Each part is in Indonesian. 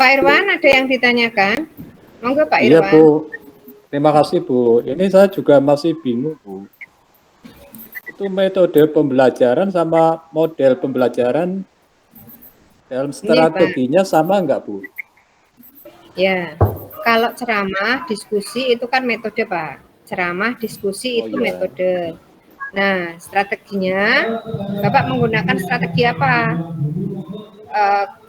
Pak Irwan, ada yang ditanyakan? Monggo Pak Iya Irwan. Bu, terima kasih Bu. Ini saya juga masih bingung Bu. Itu metode pembelajaran sama model pembelajaran dalam strateginya sama enggak Bu? Ya, kalau ceramah, diskusi itu kan metode Pak. Ceramah, diskusi itu metode. Nah, strateginya, Bapak menggunakan strategi apa?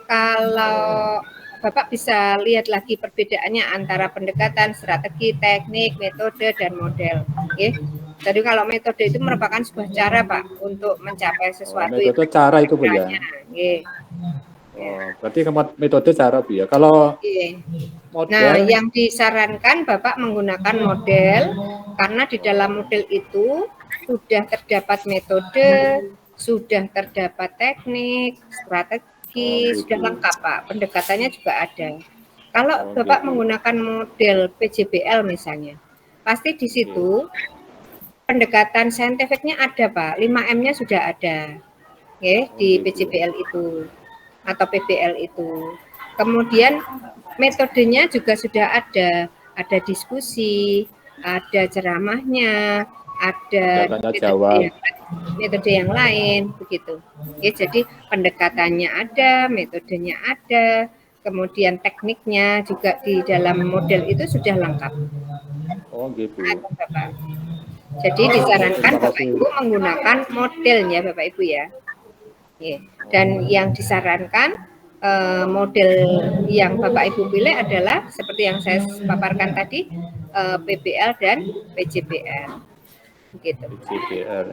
Kalau Bapak bisa lihat lagi perbedaannya antara pendekatan, strategi, teknik, metode, dan model. Okay? Jadi kalau metode itu merupakan sebuah cara Pak untuk mencapai sesuatu. Metode itu cara itu Bu ya? Okay. Berarti metode cara Bu ya? Kalau model? Nah, yang disarankan Bapak menggunakan model, karena di dalam model itu sudah terdapat metode, sudah terdapat teknik, strategi, sudah lengkap Pak. Pendekatannya juga ada. Kalau Bapak menggunakan model PJBL misalnya, pasti di situ pendekatan saintifiknya ada Pak, 5M-nya sudah ada di PJBL itu atau PBL itu. Kemudian metodenya juga sudah ada diskusi, ada ceramahnya, ada metode yang lain begitu. Ya, jadi pendekatannya ada, metodenya ada, kemudian tekniknya juga di dalam model itu sudah lengkap. Oh gitu. Bapak. Jadi disarankan Bapak Ibu menggunakan modelnya Bapak Ibu ya. Dan yang disarankan model yang Bapak Ibu pilih adalah seperti yang saya paparkan tadi, PBL dan PJBL. Gitu. PJBL.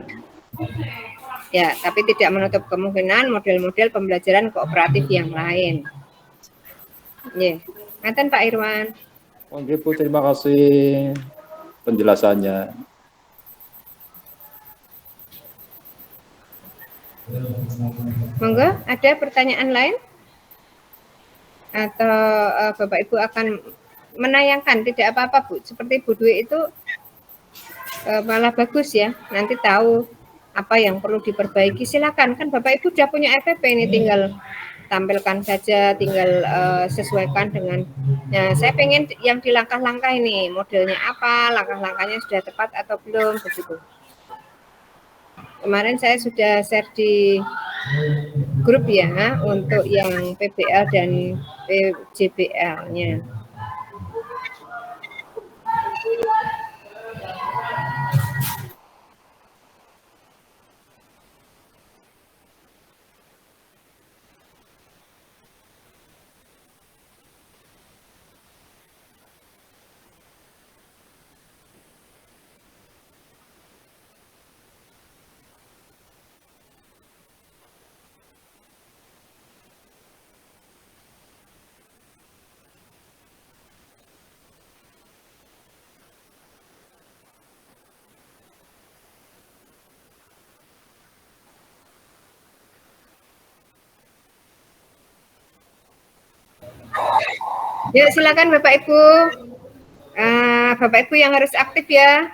Ya, tapi tidak menutup kemungkinan model-model pembelajaran kooperatif yang lain. Ngaten Pak Irwan. Oke Bu, terima kasih penjelasannya. Monggo, ada pertanyaan lain? Atau Bapak Ibu akan menayangkan, tidak apa-apa Bu, seperti Bu Dwi itu malah bagus ya, nanti tahu apa yang perlu diperbaiki, silakan, kan Bapak Ibu sudah punya FPP ini, tinggal tampilkan saja, tinggal sesuaikan dengan, nah saya pengen yang di langkah-langkah ini, modelnya apa, langkah-langkahnya sudah tepat atau belum, begitu. Kemarin saya sudah share di grup ya, untuk yang PBL dan PJBL-nya. Yuk silakan Bapak Ibu. Bapak Ibu yang harus aktif ya.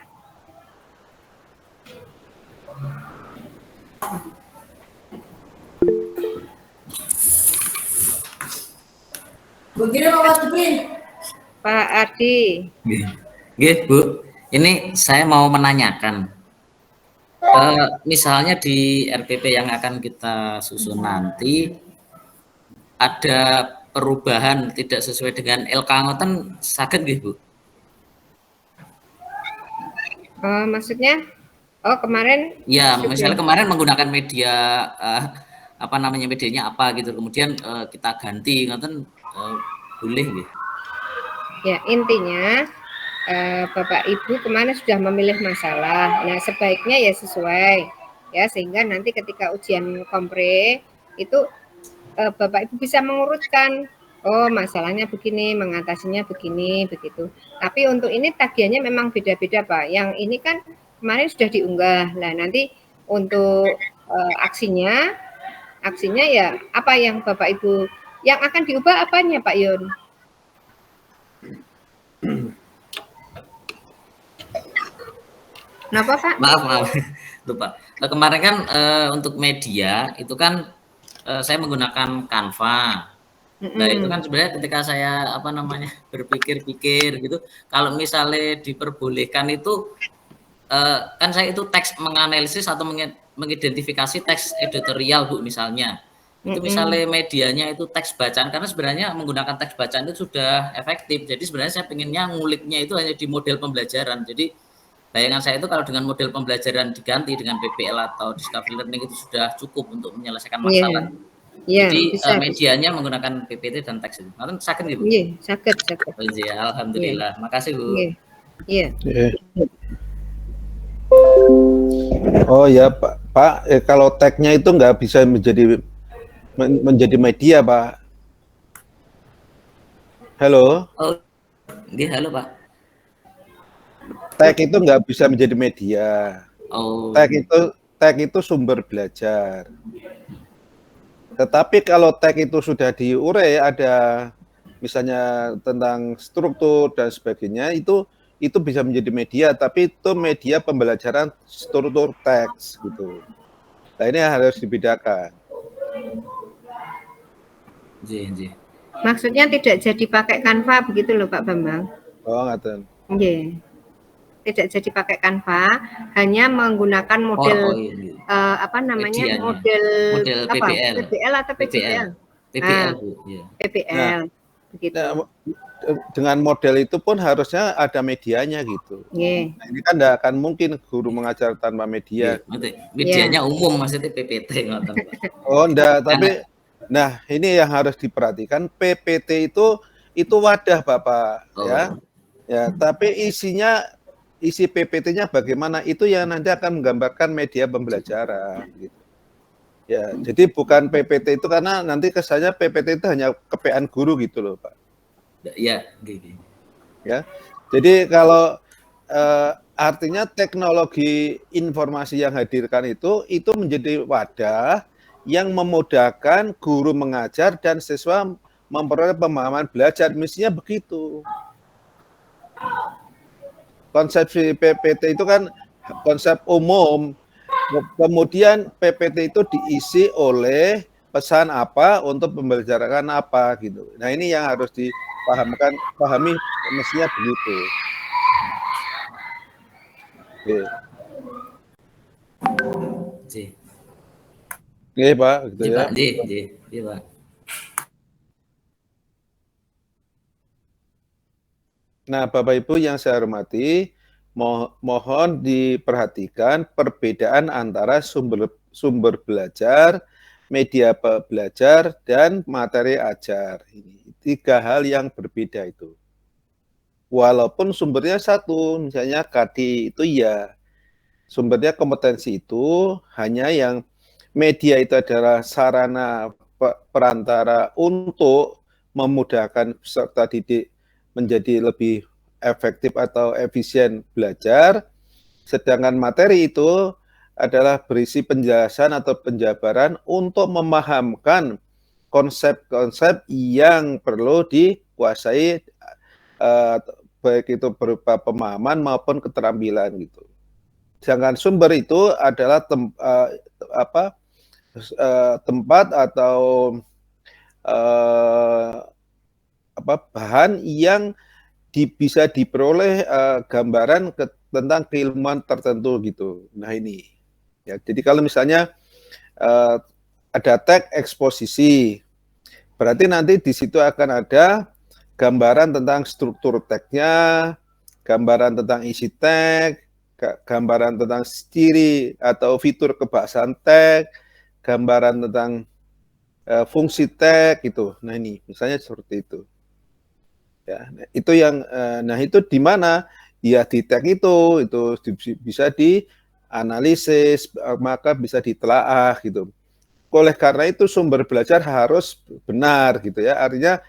Begini Pak Ardi. Nggih, Bu. Ini saya mau menanyakan. Misalnya di RPP yang akan kita susun nanti ada perubahan tidak sesuai dengan LK ngoten saged nggih, Bu? Maksudnya kemarin ya misalnya kemarin menggunakan media apa namanya, medianya apa gitu, kemudian kita ganti ngoten boleh nggih? Ya, intinya Bapak Ibu kemarin sudah memilih masalah. Nah, sebaiknya ya sesuai ya, sehingga nanti ketika ujian kompre itu Bapak Ibu bisa mengurutkan, oh masalahnya begini, mengatasinya begini, begitu. Tapi untuk ini tagihannya memang beda-beda Pak. Yang ini kan kemarin sudah diunggah. Nah, nanti untuk aksinya ya apa yang Bapak Ibu yang akan diubah apanya Pak Yun? Kenapa Pak? Maaf. Tuh Pak. Kemarin kan untuk media itu kan saya menggunakan Canva. Nah, itu kan sebenarnya ketika saya apa namanya berpikir-pikir gitu, kalau misalnya diperbolehkan itu kan saya itu teks menganalisis atau mengidentifikasi teks editorial Bu misalnya. Itu misalnya medianya itu teks bacaan karena sebenarnya menggunakan teks bacaan itu sudah efektif. Jadi sebenarnya saya pengennya nguliknya itu hanya di model pembelajaran. Jadi bayangan saya itu kalau dengan model pembelajaran diganti dengan PPL atau discovery learning itu sudah cukup untuk menyelesaikan Iya, masalah. iya, Jadi bisa, bisa. medianya menggunakan PPT dan teks itu. Nanti sakit gitu. Iya, sakit, sakit. Oh, iya, Iya, alhamdulillah. Makasih Bu. iya, iya. Oh ya Pak, kalau tagnya itu nggak bisa menjadi media Pak. Halo, Oh, iya, halo Pak. tag itu nggak bisa menjadi media. Oh, Tag itu sumber belajar. Tetapi kalau tag itu sudah diurai, ada misalnya tentang struktur dan sebagainya, itu bisa menjadi media, tapi itu media pembelajaran struktur teks gitu. Nah ini harus dibedakan. iya. Maksudnya tidak jadi pakai Canva begitu loh Pak Bambang. Oh, ngaten. Iya. Tidak jadi pakai Canva, hanya menggunakan model iya. apa namanya? Medianya. Model apa? PBL. PBL atau PJL? PBL Bu, ya. PBL. Begitu. Nah, dengan model itu pun harusnya ada medianya gitu. Iya. Nah, ini kan tidak akan mungkin guru mengajar tanpa media. Medianya umum maksudnya PPT ngoten Pak. Oh, enggak, tapi nah, ini yang harus diperhatikan, PPT itu wadah Bapak ya. Ya, tapi isi PPT-nya bagaimana itu yang nanti akan menggambarkan media pembelajaran gitu. Ya, jadi bukan PPT itu karena nanti kesannya PPT itu hanya kepean guru gitu loh, Pak. Ya, gitu. Ya. Jadi kalau artinya teknologi informasi yang hadirkan itu menjadi wadah yang memudahkan guru mengajar dan siswa memperoleh pemahaman belajar, mestinya begitu. Konsep PPT itu kan konsep umum, kemudian PPT itu diisi oleh pesan apa untuk pembelajaran apa gitu. Nah ini yang harus pahami mestinya begitu. Oke. Oke Pak, gitu ya. Iya Pak. Nah, Bapak Ibu yang saya hormati, mohon diperhatikan perbedaan antara sumber belajar, media belajar, dan materi ajar. Ini 3 hal yang berbeda itu. Walaupun sumbernya satu, misalnya KD itu ya, sumbernya kompetensi itu hanya yang media itu adalah sarana perantara untuk memudahkan peserta didik menjadi lebih efektif atau efisien belajar, sedangkan materi itu adalah berisi penjelasan atau penjabaran untuk memahamkan konsep-konsep yang perlu dikuasai baik itu berupa pemahaman maupun keterampilan gitu. Sedangkan sumber itu adalah tempat atau bahan yang bisa diperoleh gambaran tentang keilmuan tertentu gitu. Nah ini, ya. Jadi kalau misalnya ada tag eksposisi, berarti nanti di situ akan ada gambaran tentang struktur tagnya, gambaran tentang isi tag, gambaran tentang ciri atau fitur kebahasaan tag, gambaran tentang fungsi tag gitu. Nah ini, misalnya seperti itu. Ya, itu yang nah itu di mana ya di tag itu bisa dianalisis, maka bisa ditelaah gitu. Oleh karena itu sumber belajar harus benar gitu ya. Artinya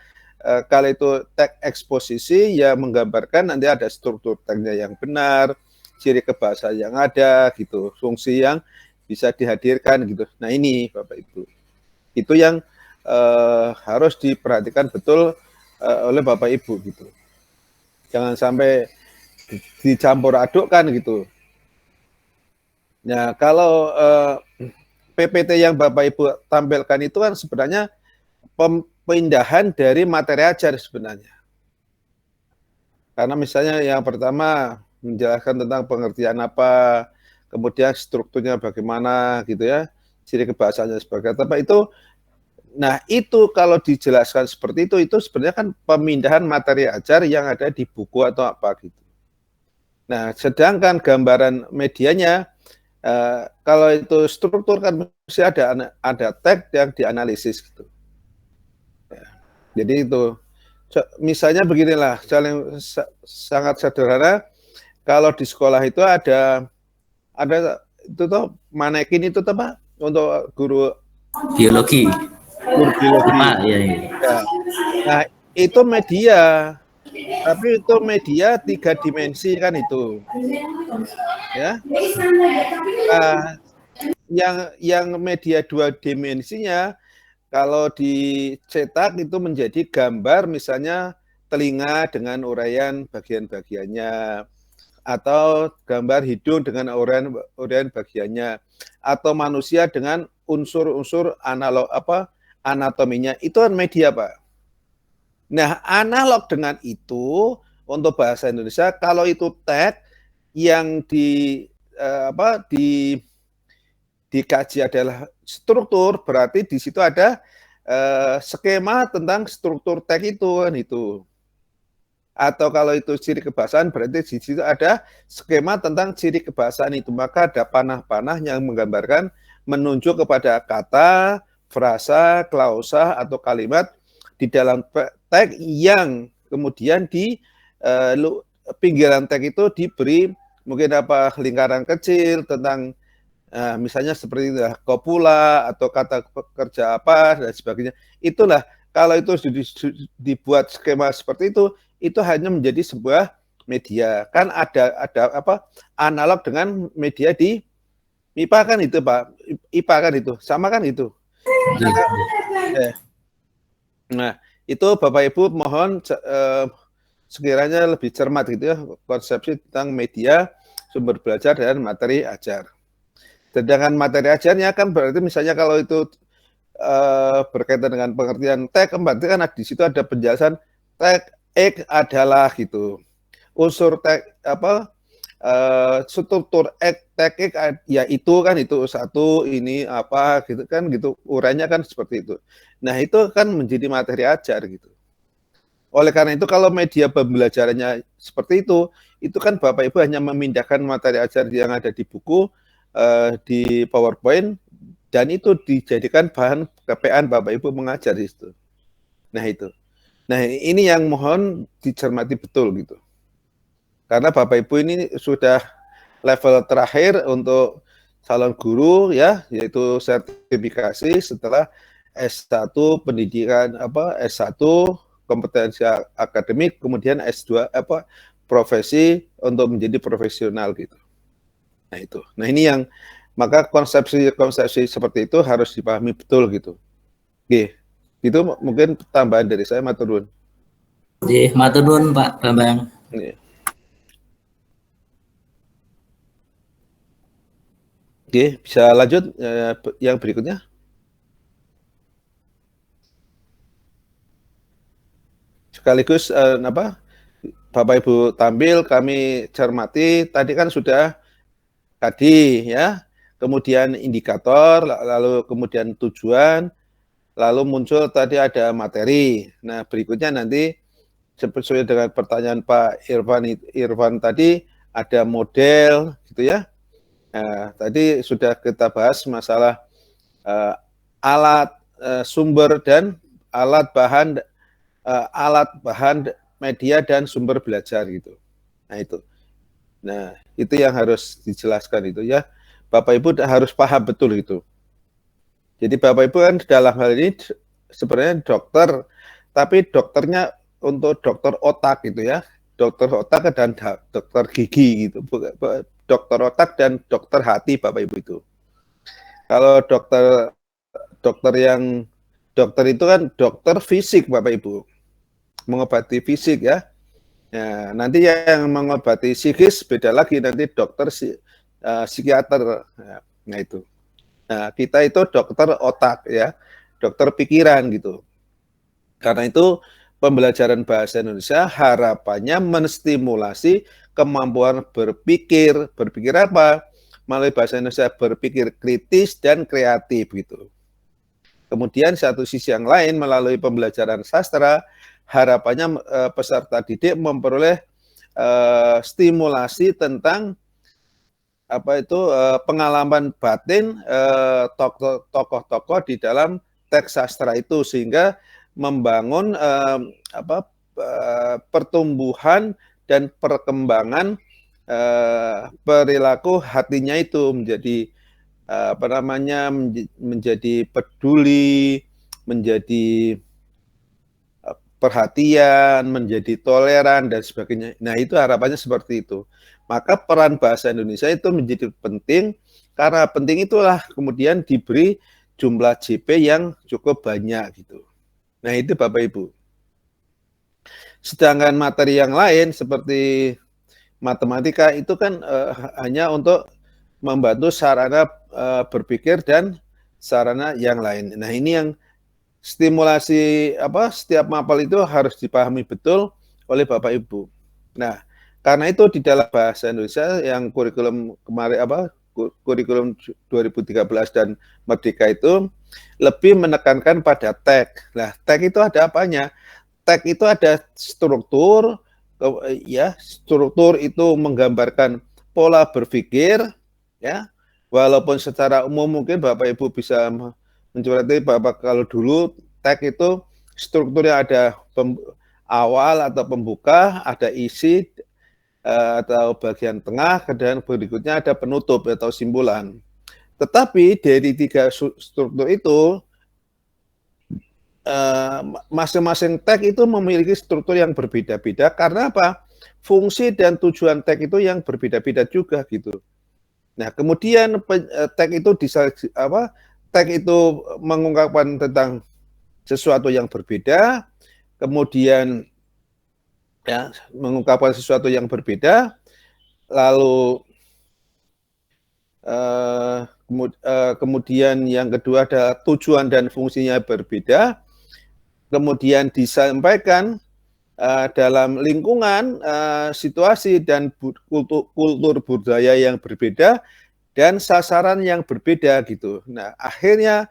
kalau itu tag eksposisi ya menggambarkan nanti ada struktur tagnya yang benar, ciri kebahasaan yang ada gitu, fungsi yang bisa dihadirkan gitu. Nah ini Bapak Ibu, itu yang harus diperhatikan betul oleh Bapak Ibu gitu. Jangan sampai dicampur adukkan gitu. Nah, kalau PPT yang Bapak Ibu tampilkan itu kan sebenarnya pemindahan dari materi ajar sebenarnya. Karena misalnya yang pertama menjelaskan tentang pengertian apa, kemudian strukturnya bagaimana gitu ya, ciri kebahasaannya sebagai apa itu. Nah itu kalau dijelaskan seperti itu sebenarnya kan pemindahan materi ajar yang ada di buku atau apa gitu. Nah sedangkan gambaran medianya, kalau itu struktur kan mesti ada tag yang dianalisis gitu. Ya, jadi itu misalnya beginilah, sangat sederhana. Kalau di sekolah itu ada itu tuh manekin itu tuh Pak untuk guru Biologi. guru biologi. Pak, ya. Ya. Nah itu media, tapi itu media 3 dimensi kan itu. Ya. Yang media 2 dimensinya kalau dicetak itu menjadi gambar misalnya telinga dengan uraian bagian-bagiannya, atau gambar hidung dengan uraian bagiannya, atau manusia dengan unsur-unsur analog anatominya, itu kan media Pak. Nah analog dengan itu untuk bahasa Indonesia kalau itu tag yang dikaji adalah struktur, berarti di situ ada skema tentang struktur tag itu kan itu. Atau kalau itu ciri kebahasaan berarti di situ ada skema tentang ciri kebahasaan itu. Maka ada panah-panah yang menggambarkan menunjuk kepada kata, frasa, klausa atau kalimat di dalam tag yang kemudian di pinggiran tag itu diberi mungkin lingkaran kecil tentang misalnya seperti itu, kopula atau kata kerja apa dan sebagainya. Itulah kalau itu dibuat skema seperti itu hanya menjadi sebuah media. Kan ada analog dengan media di IPA kan itu Pak. IPA kan itu, sama kan itu. Nah, itu Bapak Ibu mohon sekiranya lebih cermat gitu ya konsepsi tentang media, sumber belajar dan materi ajar. Sedangkan materi ajarnya kan berarti misalnya kalau itu berkaitan dengan pengertian tag, berarti kan di situ ada penjelasan tag X adalah gitu. Unsur tag struktur X tag X ya itu kan itu satu ini apa gitu kan gitu. Urainya kan seperti itu. Nah, itu kan menjadi materi ajar gitu. Oleh karena itu kalau media pembelajarannya seperti itu kan Bapak Ibu hanya memindahkan materi ajar yang ada di buku di PowerPoint dan itu dijadikan bahan KPA Bapak Ibu mengajar di situ. Nah itu. Nah ini yang mohon dicermati betul gitu. Karena Bapak Ibu ini sudah level terakhir untuk calon guru ya, yaitu sertifikasi setelah S1 pendidikan S1 kompetensi akademik, kemudian S2 profesi untuk menjadi profesional gitu. Nah itu. Nah ini yang maka konsepsi seperti itu harus dipahami betul gitu. Oke, itu mungkin tambahan dari saya, matur nuwun. Oke, matur nuwun Pak Bambang. Oke, bisa lanjut yang berikutnya. Sekaligus Bapak Ibu tampil kami cermati tadi kan sudah tadi ya, kemudian indikator, lalu kemudian tujuan, lalu muncul tadi ada materi. Nah berikutnya nanti sesuai dengan pertanyaan Pak Irfan tadi ada model gitu ya. Nah, tadi sudah kita bahas masalah alat sumber dan alat bahan media dan sumber belajar gitu. Nah itu. Nah, itu yang harus dijelaskan itu ya. Bapak Ibu harus paham betul itu. Jadi Bapak Ibu kan dalam hal ini sebenarnya dokter, tapi dokternya untuk dokter otak gitu ya. Dokter otak dan dokter gigi gitu. Dokter otak dan dokter hati Bapak Ibu itu. Kalau dokter itu kan dokter fisik Bapak Ibu. Mengobati fisik ya. Ya, nanti yang mengobati psikis beda lagi nanti dokter psikiater. Nah itu. Nah kita itu dokter otak ya, dokter pikiran gitu. Karena itu pembelajaran bahasa Indonesia harapannya menstimulasi kemampuan berpikir. Berpikir apa? Melalui bahasa Indonesia berpikir kritis dan kreatif gitu. Kemudian satu sisi yang lain melalui pembelajaran sastra harapannya peserta didik memperoleh stimulasi tentang pengalaman batin tokoh-tokoh di dalam teks sastra itu sehingga membangun pertumbuhan dan perkembangan perilaku hatinya itu menjadi menjadi peduli, menjadi perhatian, menjadi toleran dan sebagainya. Nah, itu harapannya seperti itu. Maka peran bahasa Indonesia itu menjadi penting, karena penting itulah kemudian diberi jumlah JP yang cukup banyak gitu. Nah, itu Bapak Ibu. Sedangkan materi yang lain seperti matematika itu kan hanya untuk membantu sarana berpikir dan sarana yang lain. Nah, ini yang stimulasi setiap mapel itu harus dipahami betul oleh Bapak Ibu. Nah, karena itu di dalam bahasa Indonesia yang kurikulum kemarin kurikulum 2013 dan Merdeka itu lebih menekankan pada tag. Nah, tag itu ada apanya? Tag itu ada struktur, ya, struktur itu menggambarkan pola berpikir, ya. Walaupun secara umum mungkin Bapak Ibu bisa mencermati bahwa kalau dulu tag itu strukturnya ada awal atau pembuka, ada isi atau bagian tengah, dan berikutnya ada penutup atau simpulan. Tetapi dari tiga struktur itu masing-masing tag itu memiliki struktur yang berbeda-beda. Karena apa? Fungsi dan tujuan tag itu yang berbeda-beda juga gitu. Nah, kemudian tag itu tag itu mengungkapkan tentang sesuatu yang berbeda, kemudian ya mengungkapkan sesuatu yang berbeda, lalu kemudian yang kedua ada tujuan dan fungsinya berbeda, kemudian disampaikan dalam lingkungan, situasi dan kultur budaya yang berbeda dan sasaran yang berbeda gitu. Nah, akhirnya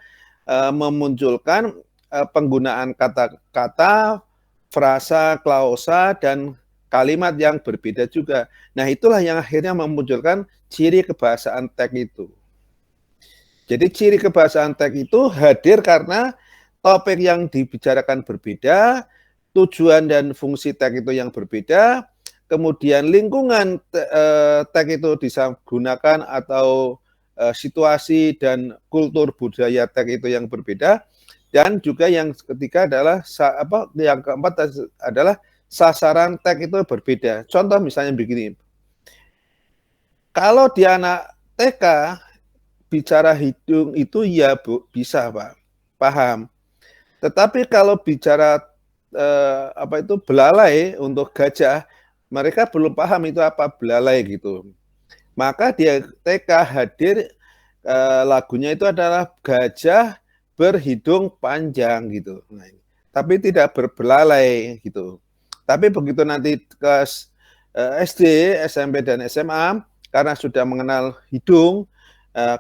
memunculkan penggunaan kata-kata, frasa, klausa dan kalimat yang berbeda juga. Nah, itulah yang akhirnya memunculkan ciri kebahasaan tag itu. Jadi ciri kebahasaan tag itu hadir karena topik yang dibicarakan berbeda, tujuan dan fungsi tag itu yang berbeda, kemudian lingkungan tag itu digunakan atau situasi dan kultur budaya tag itu yang berbeda, dan juga yang ketiga adalah yang keempat adalah sasaran tag itu berbeda. Contoh misalnya begini, kalau di anak TK bicara hidung itu ya Bu, bisa Pak, paham. Tetapi kalau bicara belalai untuk gajah, mereka belum paham itu apa belalai gitu. Maka di TK hadir lagunya itu adalah gajah berhidung panjang gitu. Nah, tapi tidak berbelalai gitu. Tapi begitu nanti ke SD, SMP dan SMA, karena sudah mengenal hidung,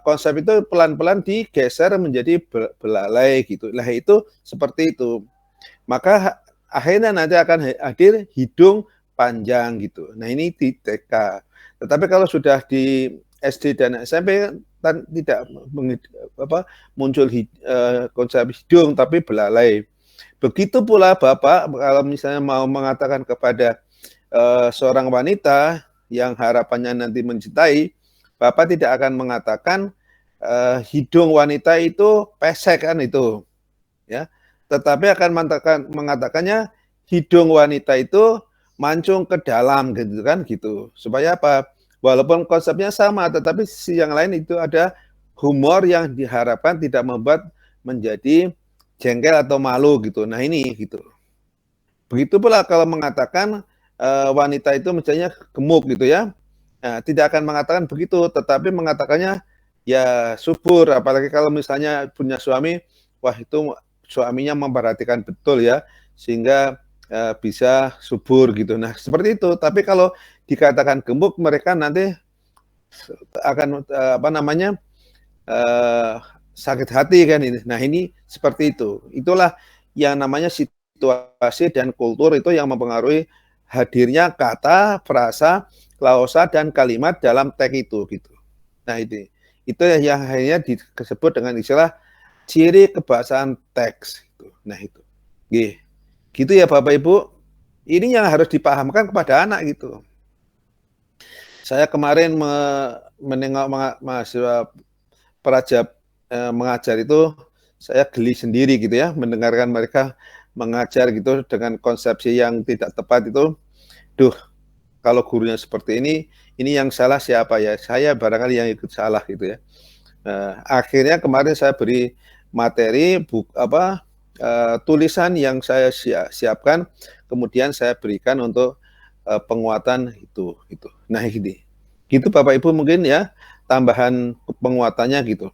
konsep itu pelan-pelan digeser menjadi belalai gitu. Nah, itu seperti itu. Maka akhirnya nanti akan hadir hidung panjang gitu. Nah, ini di TK. Tetapi kalau sudah di SD dan SMP kan tidak muncul konsep hidung tapi belalai. Begitu pula Bapak kalau misalnya mau mengatakan kepada seorang wanita yang harapannya nanti mencintai, Bapak tidak akan mengatakan hidung wanita itu pesek kan itu, ya. Tetapi akan mengatakannya hidung wanita itu mancung ke dalam gitu kan gitu. Supaya apa? Walaupun konsepnya sama, tetapi sisi yang lain itu ada humor yang diharapkan tidak membuat menjadi jengkel atau malu gitu. Nah, ini gitu. Begitu pula kalau mengatakan wanita itu misalnya gemuk gitu ya. Nah, tidak akan mengatakan begitu, tetapi mengatakannya ya subur. Apalagi kalau misalnya punya suami, wah itu suaminya memperhatikan betul ya, sehingga bisa subur gitu. Nah, seperti itu. Tapi kalau dikatakan gemuk, mereka nanti akan sakit hati kan ini. Nah, ini seperti itu. Itulah yang namanya situasi dan kultur itu yang mempengaruhi hadirnya kata, frasa, klausa dan kalimat dalam teks itu gitu. Nah, itu yang akhirnya disebut dengan istilah ciri kebahasaan teks gitu. Nah, itu. Gitu ya Bapak Ibu. Ini yang harus dipahamkan kepada anak gitu. Saya kemarin menengok mahasiswa Praja mengajar itu, saya geli sendiri gitu ya, mendengarkan mereka mengajar gitu dengan konsepsi yang tidak tepat itu. Duh, kalau gurunya seperti ini yang salah siapa ya? Saya barangkali yang ikut salah gitu ya. Akhirnya kemarin saya beri materi tulisan yang saya siapkan, kemudian saya berikan untuk penguatan itu. Nah, ini gitu Bapak Ibu mungkin ya, tambahan penguatannya gitu.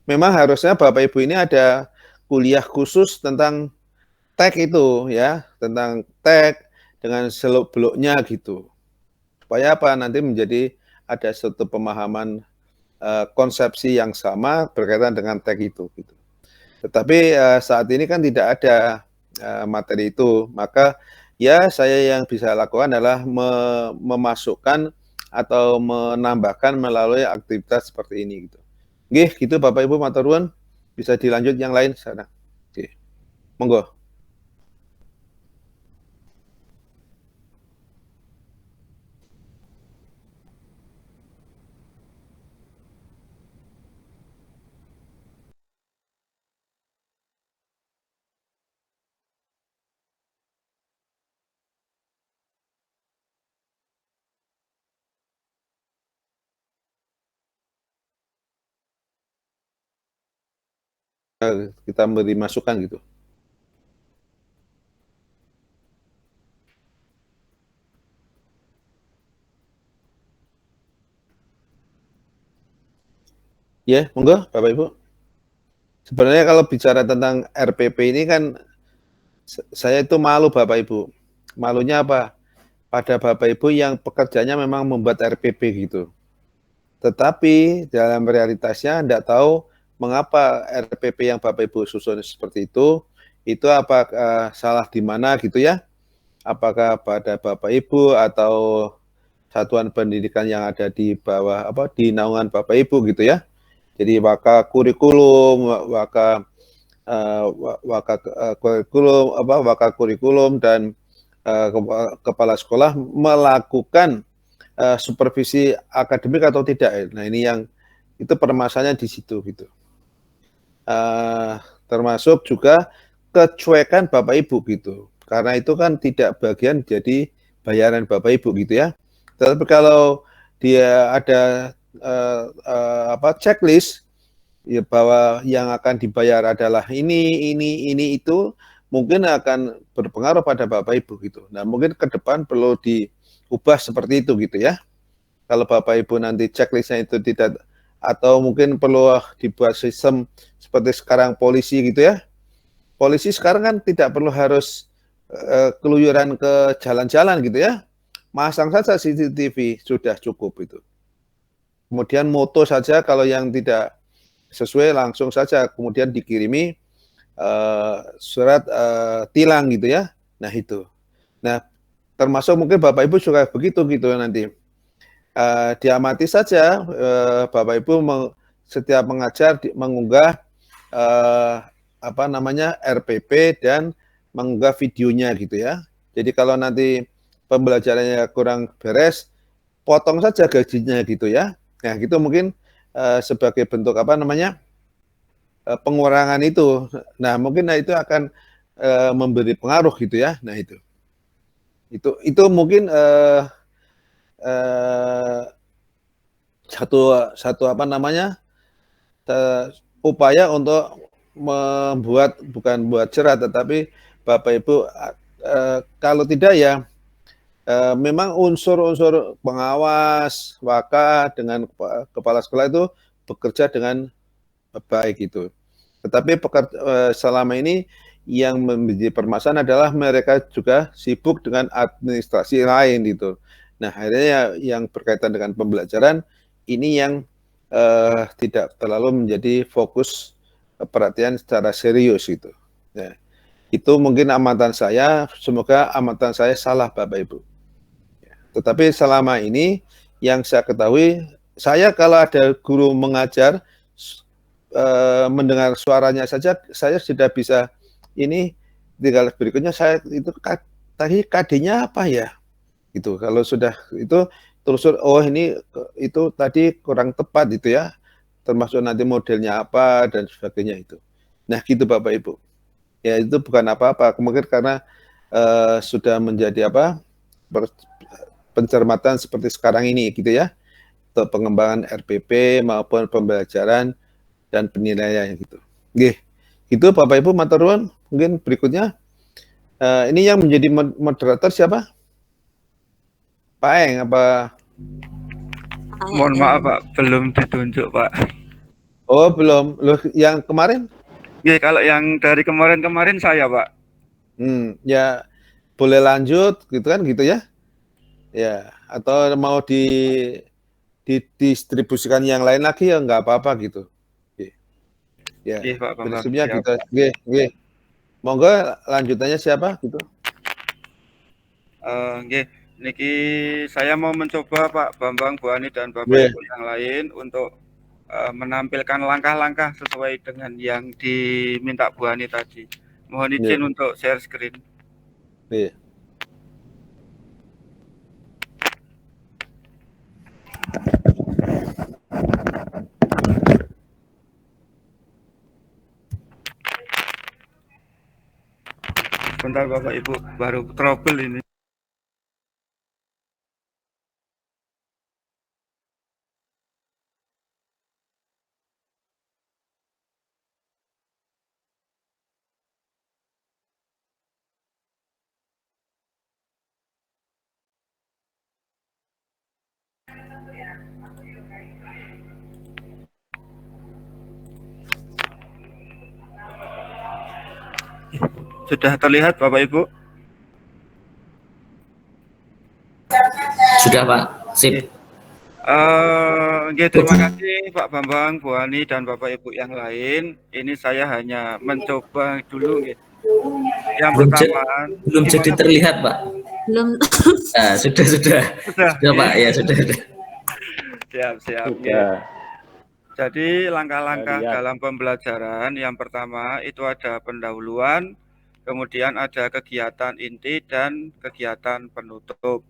Memang harusnya Bapak Ibu ini ada kuliah khusus tentang tag itu ya, tentang tag dengan seluk-beluknya gitu. Supaya apa? Nanti menjadi ada suatu pemahaman konsepsi yang sama berkaitan dengan tag itu gitu. Tetapi saat ini kan tidak ada materi itu, maka ya saya yang bisa lakukan adalah memasukkan atau menambahkan melalui aktivitas seperti ini gitu. Nggih, gitu Bapak Ibu matur nuwun. Bisa dilanjut yang lain sana. Oke. Monggo. Kita beri masukan gitu. Ya, monggo Bapak Ibu. Sebenarnya kalau bicara tentang RPP ini kan saya itu malu Bapak Ibu. Malunya apa? Pada Bapak Ibu yang pekerjaannya memang membuat RPP gitu. Tetapi dalam realitasnya tidak tahu mengapa RPP yang Bapak Ibu susun seperti itu apakah salah di mana gitu ya? Apakah pada Bapak Ibu atau satuan pendidikan yang ada di bawah di naungan Bapak Ibu gitu ya? Jadi waka kurikulum, waka kurikulum dan kepala sekolah melakukan supervisi akademik atau tidak. Nah, ini yang itu permasalahannya di situ gitu. Termasuk juga kecuekan Bapak Ibu gitu. Karena itu kan tidak bagian jadi bayaran Bapak Ibu gitu ya. Tetapi kalau dia ada checklist ya bahwa yang akan dibayar adalah ini itu mungkin akan berpengaruh pada Bapak Ibu gitu. Nah, mungkin ke depan perlu diubah seperti itu gitu ya. Kalau Bapak Ibu nanti checklistnya itu tidak, atau mungkin perlu dibuat sistem seperti sekarang polisi gitu ya. Polisi sekarang kan tidak perlu harus keluyuran ke jalan-jalan gitu ya. Masang saja CCTV sudah cukup itu. Kemudian moto saja kalau yang tidak sesuai langsung saja kemudian dikirimi surat tilang gitu ya. Nah, itu. Nah, termasuk mungkin Bapak Ibu juga begitu gitu nanti. Diamati saja Bapak Ibu setiap mengajar mengunggah RPP dan mengunggah videonya gitu ya. Jadi kalau nanti pembelajarannya kurang beres, potong saja gajinya gitu ya. Nah, gitu mungkin sebagai bentuk pengurangan itu. Nah, mungkin itu akan memberi pengaruh gitu ya. Nah, itu mungkin satu upaya untuk membuat, bukan buat cerah, tetapi Bapak Ibu kalau tidak ya memang unsur-unsur pengawas waka dengan kepala sekolah itu bekerja dengan baik gitu. Tetapi selama ini yang menjadi permasalahan adalah mereka juga sibuk dengan administrasi lain gitu. Nah, akhirnya yang berkaitan dengan pembelajaran ini yang tidak terlalu menjadi fokus perhatian secara serius gitu. Nah, itu mungkin amatan saya, semoga amatan saya salah Bapak Ibu. Tetapi selama ini yang saya ketahui, saya kalau ada guru mengajar, mendengar suaranya saja, saya sudah bisa ini, tinggal berikutnya saya itu tadi KD-nya apa ya? Gitu. Kalau sudah itu terus, oh ini itu tadi kurang tepat itu ya, termasuk nanti modelnya apa dan sebagainya itu. Nah gitu Bapak Ibu. Ya itu bukan apa-apa, mungkin karena sudah menjadi apa pencermatan seperti sekarang ini gitu ya, untuk pengembangan RPP maupun pembelajaran dan penilaian gitu. Oke, itu Bapak Ibu matur nuwun. Mungkin berikutnya ini yang menjadi moderator siapa? Pak Eng apa? Mohon maaf Pak, belum ditunjuk Pak. Oh belum, loh yang kemarin? Ya kalau yang dari kemarin saya Pak. Ya boleh lanjut gitu kan gitu ya? Ya atau mau didistribusikan yang lain lagi ya nggak apa-apa gitu. Ya, Pak Bambang. prinsipnya gitu. Oke. Monggo lanjutannya siapa gitu? Niki saya mau mencoba Pak Bambang, Bu Ani dan Bapak Ibu yang lain untuk menampilkan langkah-langkah sesuai dengan yang diminta Bu Ani tadi. Mohon izin untuk share screen. Bentar Bapak Ibu, baru trouble ini. Sudah terlihat Bapak Ibu? Sudah Pak, sip. Terima kasih Pak Bambang, Bu Ani dan Bapak Ibu yang lain. Ini saya hanya mencoba dulu. Yang pertama, belum jadi terlihat Pak. Belum. Sudah Pak, ya sudah. Siap. Jadi langkah-langkah dalam pembelajaran yang pertama itu ada pendahuluan, kemudian ada kegiatan inti dan kegiatan penutup.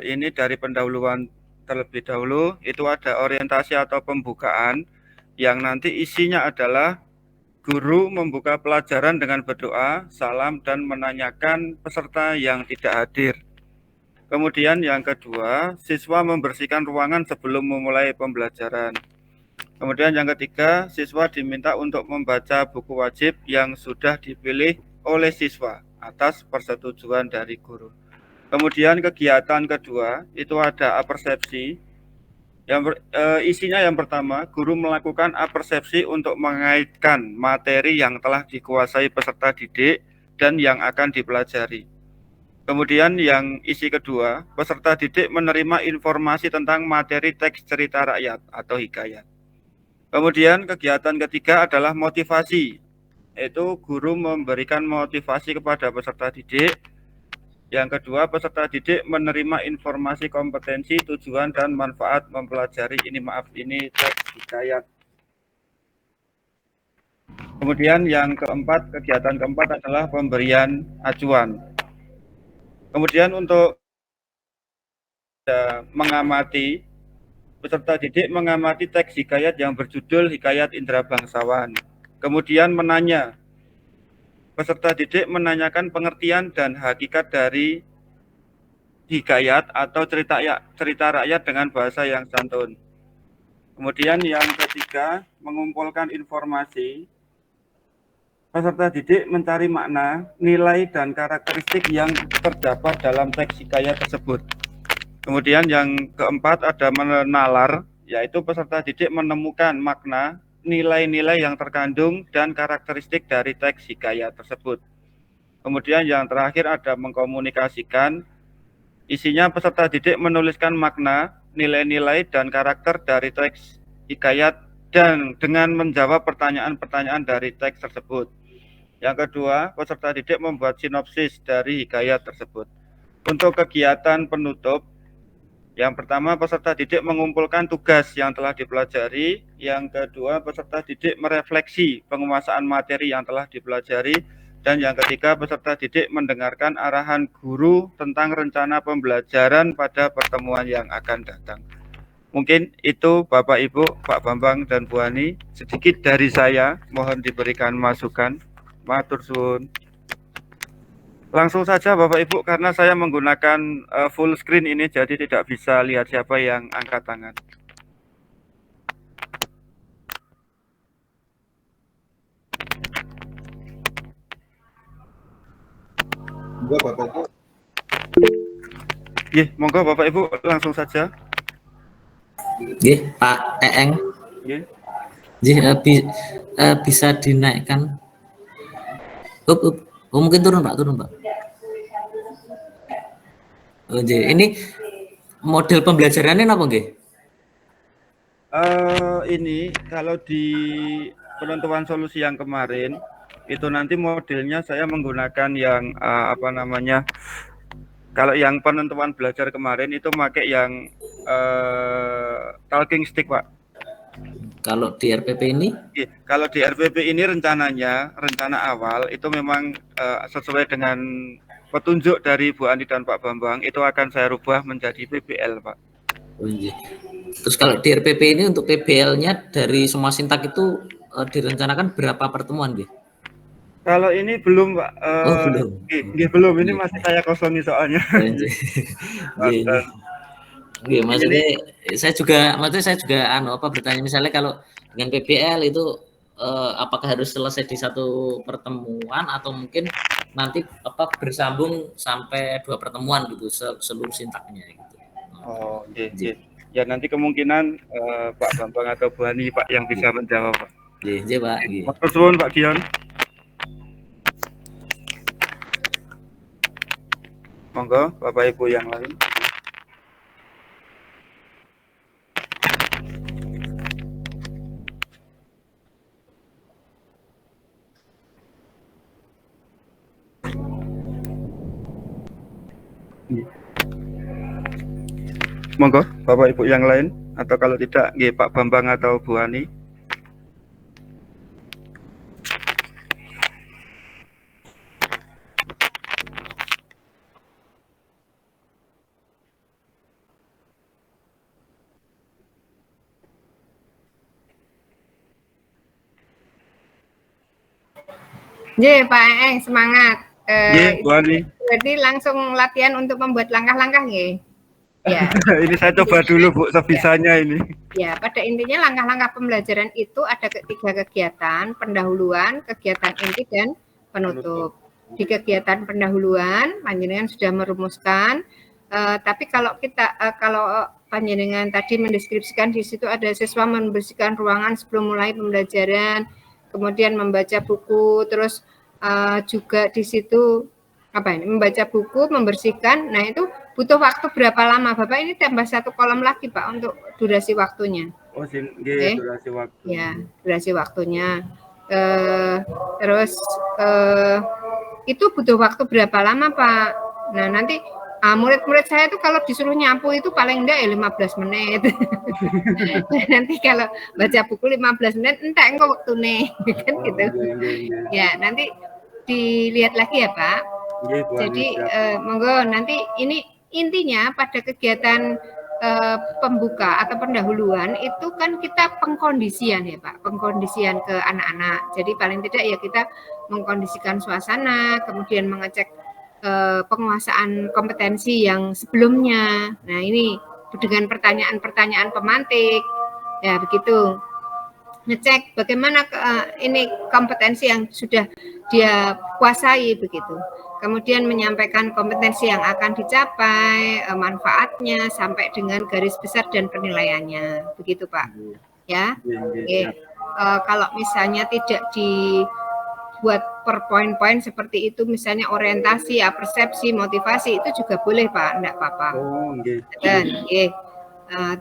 Ini dari pendahuluan terlebih dahulu, itu ada orientasi atau pembukaan yang nanti isinya adalah guru membuka pelajaran dengan berdoa, salam, dan menanyakan peserta yang tidak hadir. Kemudian yang kedua, siswa membersihkan ruangan sebelum memulai pembelajaran. Kemudian yang ketiga, siswa diminta untuk membaca buku wajib yang sudah dipilih oleh siswa atas persetujuan dari guru. Kemudian kegiatan kedua, itu ada apersepsi. Isinya yang pertama, guru melakukan apersepsi untuk mengaitkan materi yang telah dikuasai peserta didik dan yang akan dipelajari. Kemudian yang isi kedua, peserta didik menerima informasi tentang materi teks cerita rakyat atau hikayat. Kemudian kegiatan ketiga adalah motivasi, yaitu guru memberikan motivasi kepada peserta didik. Yang kedua, peserta didik menerima informasi kompetensi, tujuan, dan manfaat mempelajari ini teks hikayat. Kemudian yang keempat, kegiatan keempat adalah pemberian acuan. Kemudian untuk mengamati, peserta didik mengamati teks hikayat yang berjudul Hikayat Indra Bangsawan. Kemudian menanya, peserta didik menanyakan pengertian dan hakikat dari hikayat atau cerita rakyat dengan bahasa yang santun. Kemudian yang ketiga, mengumpulkan informasi. Peserta didik mencari makna, nilai, dan karakteristik yang terdapat dalam teks hikayat tersebut. Kemudian yang keempat ada menalar, yaitu peserta didik menemukan makna, nilai-nilai yang terkandung dan karakteristik dari teks hikayat tersebut. Kemudian yang terakhir ada mengkomunikasikan. Isinya peserta didik menuliskan makna, nilai-nilai, dan karakter dari teks hikayat dan dengan menjawab pertanyaan-pertanyaan dari teks tersebut. Yang kedua, peserta didik membuat sinopsis dari hikayat tersebut. Untuk kegiatan penutup, yang pertama peserta didik mengumpulkan tugas yang telah dipelajari. Yang kedua, peserta didik merefleksi penguasaan materi yang telah dipelajari. Dan yang ketiga, peserta didik mendengarkan arahan guru tentang rencana pembelajaran pada pertemuan yang akan datang. Mungkin itu Bapak Ibu, Pak Bambang dan Bu Ani, sedikit dari saya, mohon diberikan masukan. Matur suwun. Langsung saja Bapak Ibu, karena saya menggunakan full screen ini, jadi tidak bisa lihat siapa yang angkat tangan. Monggo Bapak Ibu. Monggo Bapak Ibu langsung saja. Pak Eeng. Bisa dinaikkan. Mungkin turun Pak. Ini model pembelajarannya apa nggih? Ini kalau di penentuan solusi yang kemarin itu nanti modelnya saya menggunakan yang kalau yang penentuan belajar kemarin itu pakai yang talking stick, Pak. Kalau di RPP ini? Kalau di RPP ini rencana awal itu memang sesuai dengan petunjuk dari Bu Ani dan Pak Bambang, itu akan saya rubah menjadi PBL, Pak. Terus kalau di RPP ini untuk PBL-nya dari semua sintak itu direncanakan berapa pertemuan, Nggih? Kalau ini belum, Pak. Belum. Belum. Ini masih saya kosongi soalnya. Maksudnya saya juga bertanya, misalnya kalau dengan PBL itu apakah harus selesai di satu pertemuan atau mungkin nanti bersambung sampai 2 pertemuan gitu seluruh sintaknya gitu. Ya nanti kemungkinan Pak Bambang atau Bu Ani Pak yang bisa menjawab, Pak. Pak. Matur suwun Pak Gion. Monggo Bapak Ibu yang lain. Monggo Bapak Ibu yang lain, atau kalau tidak Pak Bambang atau Bu Ani. Pak Eeng, semangat. Bu Ani. Berarti langsung latihan untuk membuat langkah-langkah nggih? Ya. Ini saya coba dulu Bu, sebisanya ini. Ya, pada intinya langkah-langkah pembelajaran itu ada 3 kegiatan: pendahuluan, kegiatan inti, dan penutup. Di kegiatan pendahuluan, panjenengan sudah merumuskan. Tapi kalau panjenengan tadi mendeskripsikan di situ ada siswa membersihkan ruangan sebelum mulai pembelajaran, kemudian membaca buku, terus juga di situ membaca buku, membersihkan. Nah, itu butuh waktu berapa lama? Bapak ini tambah 1 kolom lagi, Pak, untuk durasi waktunya. Durasi waktu. Ya, durasi waktunya. Terus itu butuh waktu berapa lama, Pak? Nah, nanti murid-murid saya itu kalau disuruh nyapu itu paling enggak 15 menit. Nanti kalau baca buku 15 menit, entek engko waktune, kan gitu. Ya, nanti dilihat lagi ya, Pak. Jadi monggo nanti ini intinya pada kegiatan pembuka atau pendahuluan itu kan kita pengkondisian ya Pak, pengkondisian ke anak-anak. Jadi paling tidak ya kita mengkondisikan suasana, kemudian mengecek penguasaan kompetensi yang sebelumnya. Nah ini dengan pertanyaan-pertanyaan pemantik, ya begitu. Ngecek bagaimana ini kompetensi yang sudah dia kuasai begitu. Kemudian menyampaikan kompetensi yang akan dicapai, manfaatnya sampai dengan garis besar dan penilaiannya, begitu Pak. Ya, kalau misalnya tidak dibuat per poin-poin seperti itu, misalnya orientasi, persepsi, motivasi, itu juga boleh Pak, enggak apa-apa. Oh, nggih. Dan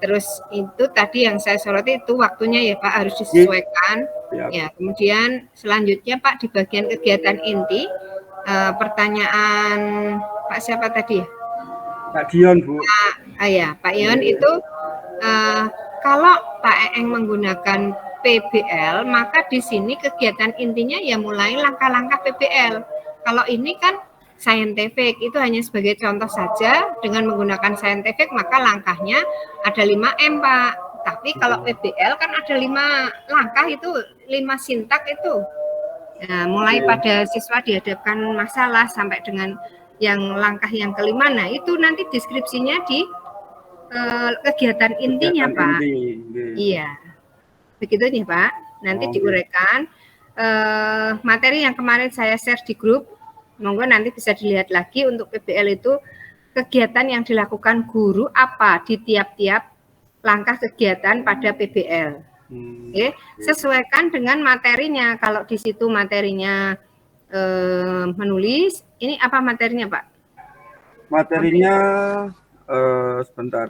terus itu tadi yang saya soroti itu waktunya ya Pak, harus disesuaikan. Ya, kemudian selanjutnya Pak, di bagian kegiatan inti, pertanyaan Pak siapa tadi ya? Pak Dion, Bu. Pak Ion itu kalau Pak Eng menggunakan PBL, maka di sini kegiatan intinya ya mulai langkah-langkah PBL. Kalau ini kan scientific, itu hanya sebagai contoh saja. Dengan menggunakan scientific, maka langkahnya ada 5M, Pak. Tapi kalau PBL kan ada 5 langkah, itu 5 sintak itu. Nah, mulai pada siswa dihadapkan masalah sampai dengan yang langkah yang kelima, nah itu nanti deskripsinya di kegiatan intinya, Pak. Iya, begitu nih Pak. Nanti diuraikan materi yang kemarin saya share di grup. Monggo nanti bisa dilihat lagi untuk PBL itu kegiatan yang dilakukan guru apa di tiap-tiap langkah kegiatan pada PBL. Oke, sesuaikan dengan materinya. Kalau di situ materinya menulis, ini apa materinya Pak? Materinya sebentar.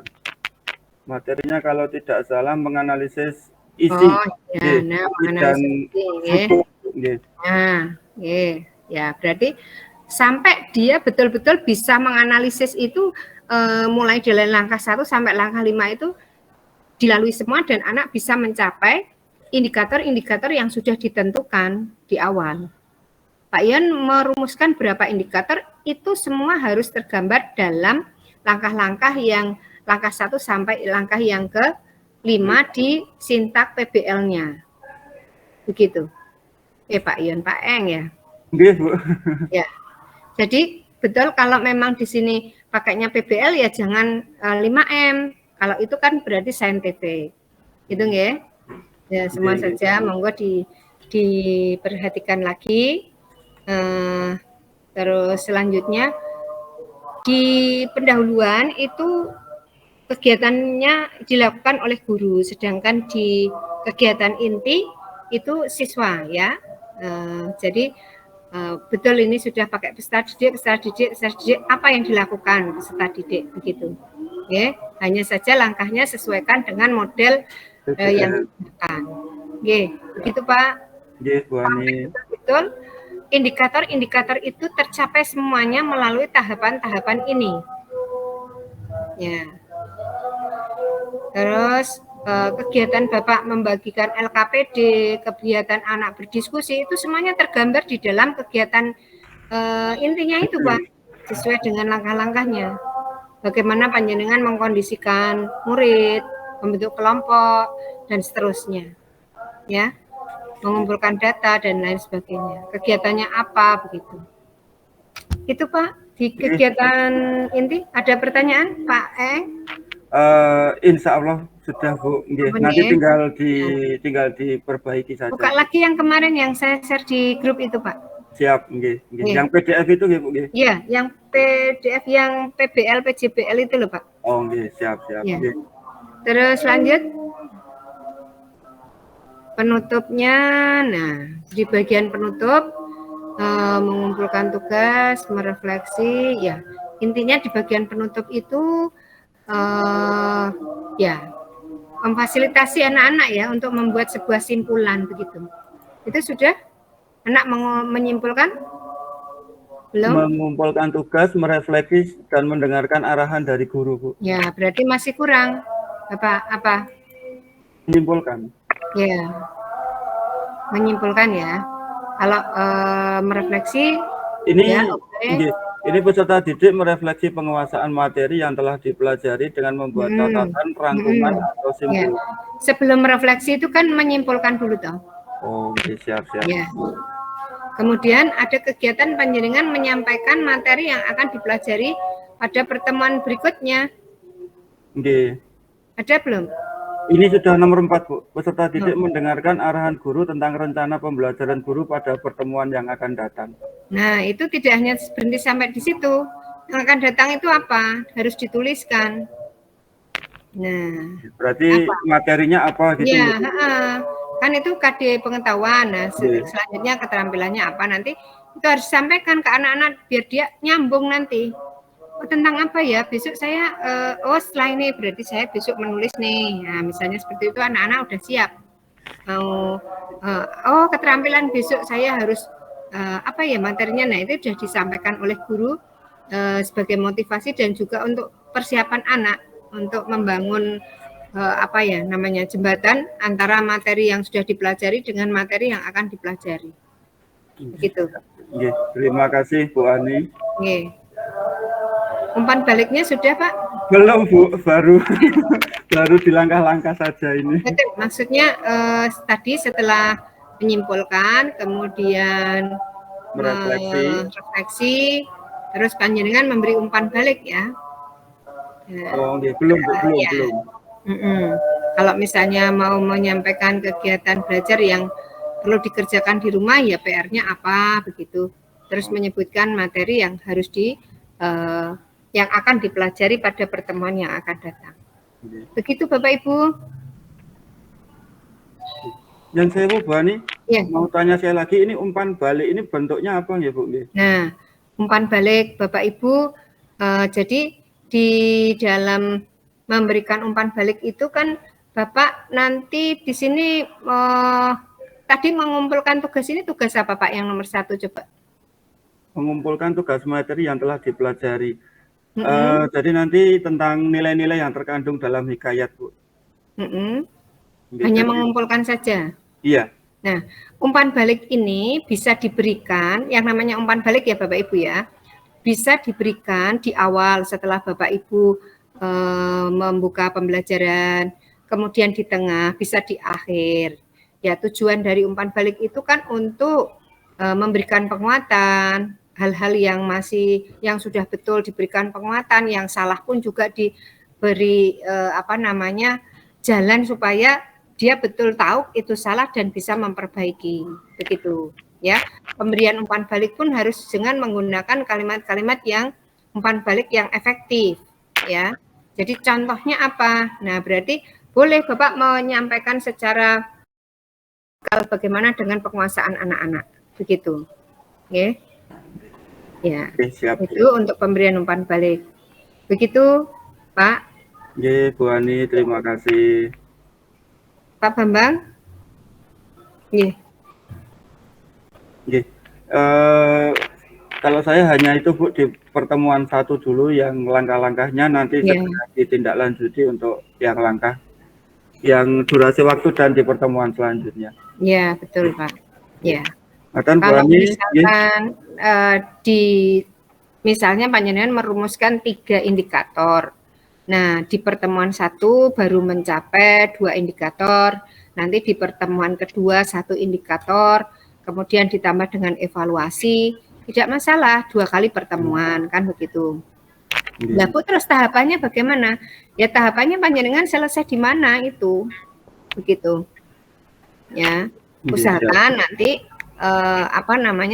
Materinya kalau tidak salah menganalisis isi. Nah, menganalisis isi. Ya, berarti sampai dia betul-betul bisa menganalisis itu mulai dari langkah 1 sampai langkah 5 itu dilalui semua dan anak bisa mencapai indikator-indikator yang sudah ditentukan di awal. Pak Ion merumuskan berapa indikator, itu semua harus tergambar dalam langkah-langkah yang langkah 1 sampai langkah yang ke-5 di sintak PBL-nya. Begitu. Pak Ion, Pak Eng ya. Nggih, Bu. Ya. Jadi betul kalau memang di sini pakainya PBL ya jangan 5M. Kalau itu kan berarti scientific. Gitu nggih. Ya, semua saja monggo diperhatikan lagi. Terus selanjutnya di pendahuluan itu kegiatannya dilakukan oleh guru, sedangkan di kegiatan inti itu siswa ya. Jadi betul ini sudah pakai peserta didik apa yang dilakukan peserta didik begitu. Ya, hanya saja langkahnya sesuaikan dengan model yang digunakan. Begitu Pak. Bu Ani. Betul. Indikator-indikator itu tercapai semuanya melalui tahapan-tahapan ini. Ya. Terus kegiatan Bapak membagikan LKPD, kegiatan anak berdiskusi itu semuanya tergambar di dalam kegiatan intinya itu, Pak. Sesuai dengan langkah-langkahnya. Bagaimana panjenengan mengkondisikan murid, membentuk kelompok dan seterusnya. Ya. Mengumpulkan data dan lain sebagainya. Kegiatannya apa begitu. Itu Pak, di kegiatan inti ada pertanyaan Pak Eng? Insya Allah sudah Bu. Nanti tinggal diperbaiki saja. Buka lagi yang kemarin yang saya share di grup itu Pak. Siap, Yang PDF itu Bu. Iya, yang PDF yang PBL, PJBL itu loh Pak. Oh, siap. Ya. Terus lanjut. Penutupnya, nah di bagian penutup mengumpulkan tugas, merefleksi, ya intinya di bagian penutup itu ya memfasilitasi anak-anak ya untuk membuat sebuah simpulan begitu. Itu sudah anak menyimpulkan? Belum? Mengumpulkan tugas, merefleksi dan mendengarkan arahan dari guru Bu. Ya berarti masih kurang apa? Menyimpulkan. Ya, menyimpulkan ya. Kalau merefleksi, ini ya, ini peserta didik merefleksi penguasaan materi yang telah dipelajari dengan membuat catatan, rangkuman atau simpul. Ya. Sebelum merefleksi itu kan menyimpulkan dulu toh. Oh, siap. Ya. Kemudian ada kegiatan panjenengan menyampaikan materi yang akan dipelajari pada pertemuan berikutnya. Ada belum? Ini sudah nomor 4, Bu. Peserta didik mendengarkan arahan guru tentang rencana pembelajaran guru pada pertemuan yang akan datang. Nah, itu tidak hanya berhenti sampai di situ. Yang akan datang itu apa? Harus dituliskan. Nah, berarti materinya apa gitu? Ya, Kan itu KD pengetahuan. Nah, selanjutnya keterampilannya apa nanti itu harus disampaikan ke anak-anak biar dia nyambung nanti. Oh, tentang apa ya? Besok saya oh setelah ini berarti saya besok menulis nih. Nah, misalnya seperti itu anak-anak udah siap. Oh, keterampilan besok saya harus apa ya materinya. Nah, itu sudah disampaikan oleh guru sebagai motivasi dan juga untuk persiapan anak untuk membangun apa ya namanya jembatan antara materi yang sudah dipelajari dengan materi yang akan dipelajari. Begitu. Terima kasih Bu Ani. Umpan baliknya sudah Pak? Belum Bu, baru di langkah-langkah saja ini. Maksudnya tadi setelah menyimpulkan, kemudian merefleksi, terus panjenengan memberi umpan balik ya. Oh, belum. Kalau misalnya mau menyampaikan kegiatan belajar yang perlu dikerjakan di rumah ya PR-nya apa begitu. Terus menyebutkan materi yang harus yang akan dipelajari pada pertemuan yang akan datang. Begitu Bapak Ibu. Yang saya Bu Ani, mau tanya saya lagi, ini umpan balik ini bentuknya apa ya Bu? Nah, umpan balik Bapak Ibu, jadi di dalam memberikan umpan balik itu kan Bapak nanti di sini tadi mengumpulkan tugas ini tugas apa Pak yang nomor 1 coba? Mengumpulkan tugas materi yang telah dipelajari. Jadi nanti tentang nilai-nilai yang terkandung dalam hikayat Bu. Hanya mengumpulkan saja? Iya. Nah, umpan balik ini bisa diberikan, yang namanya umpan balik ya Bapak Ibu ya, bisa diberikan di awal setelah Bapak Ibu membuka pembelajaran, kemudian di tengah, bisa di akhir. Ya, tujuan dari umpan balik itu kan untuk memberikan penguatan, hal-hal yang sudah betul diberikan penguatan, yang salah pun juga diberi jalan supaya dia betul tahu itu salah dan bisa memperbaiki, begitu ya. Pemberian umpan balik pun harus dengan menggunakan kalimat-kalimat yang umpan balik yang efektif ya. Jadi contohnya apa? Nah, berarti boleh Bapak menyampaikan secara bagaimana dengan penguasaan anak-anak, begitu. Oke. Ya. Siap. Itu untuk pemberian umpan balik. Begitu, Pak. Oke, Bu Ani, terima kasih. Pak Bambang? Iya. Kalau saya hanya itu Bu di pertemuan 1 dulu yang langkah-langkahnya nanti ditindaklanjuti untuk yang langkah yang durasi waktu dan di pertemuan selanjutnya. Ya, betul Pak. Ya. Kalau misalkan misalnya panjenengan merumuskan 3 indikator. Nah, di pertemuan 1 baru mencapai 2 indikator, nanti di pertemuan kedua 1 indikator, kemudian ditambah dengan evaluasi, tidak masalah 2 kali pertemuan, kan begitu. Nah, Bu, terus tahapannya bagaimana? Ya, tahapannya panjenengan selesai di mana itu, begitu. Ya, usahakan nanti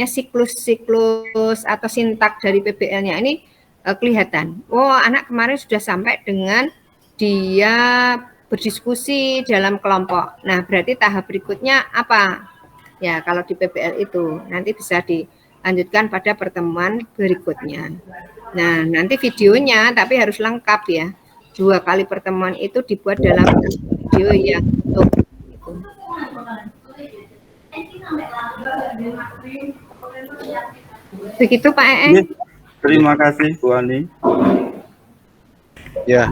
siklus atau sintak dari PBL-nya ini kelihatan. Oh, anak kemarin sudah sampai dengan dia berdiskusi dalam kelompok. Nah, berarti tahap berikutnya apa? Ya, kalau di PBL itu nanti bisa dilanjutkan pada pertemuan berikutnya. Nah, nanti videonya tapi harus lengkap ya. 2 kali pertemuan itu dibuat dalam video yang utuh. Begitu Pak Eeng. Terima kasih Bu Ani. Ya,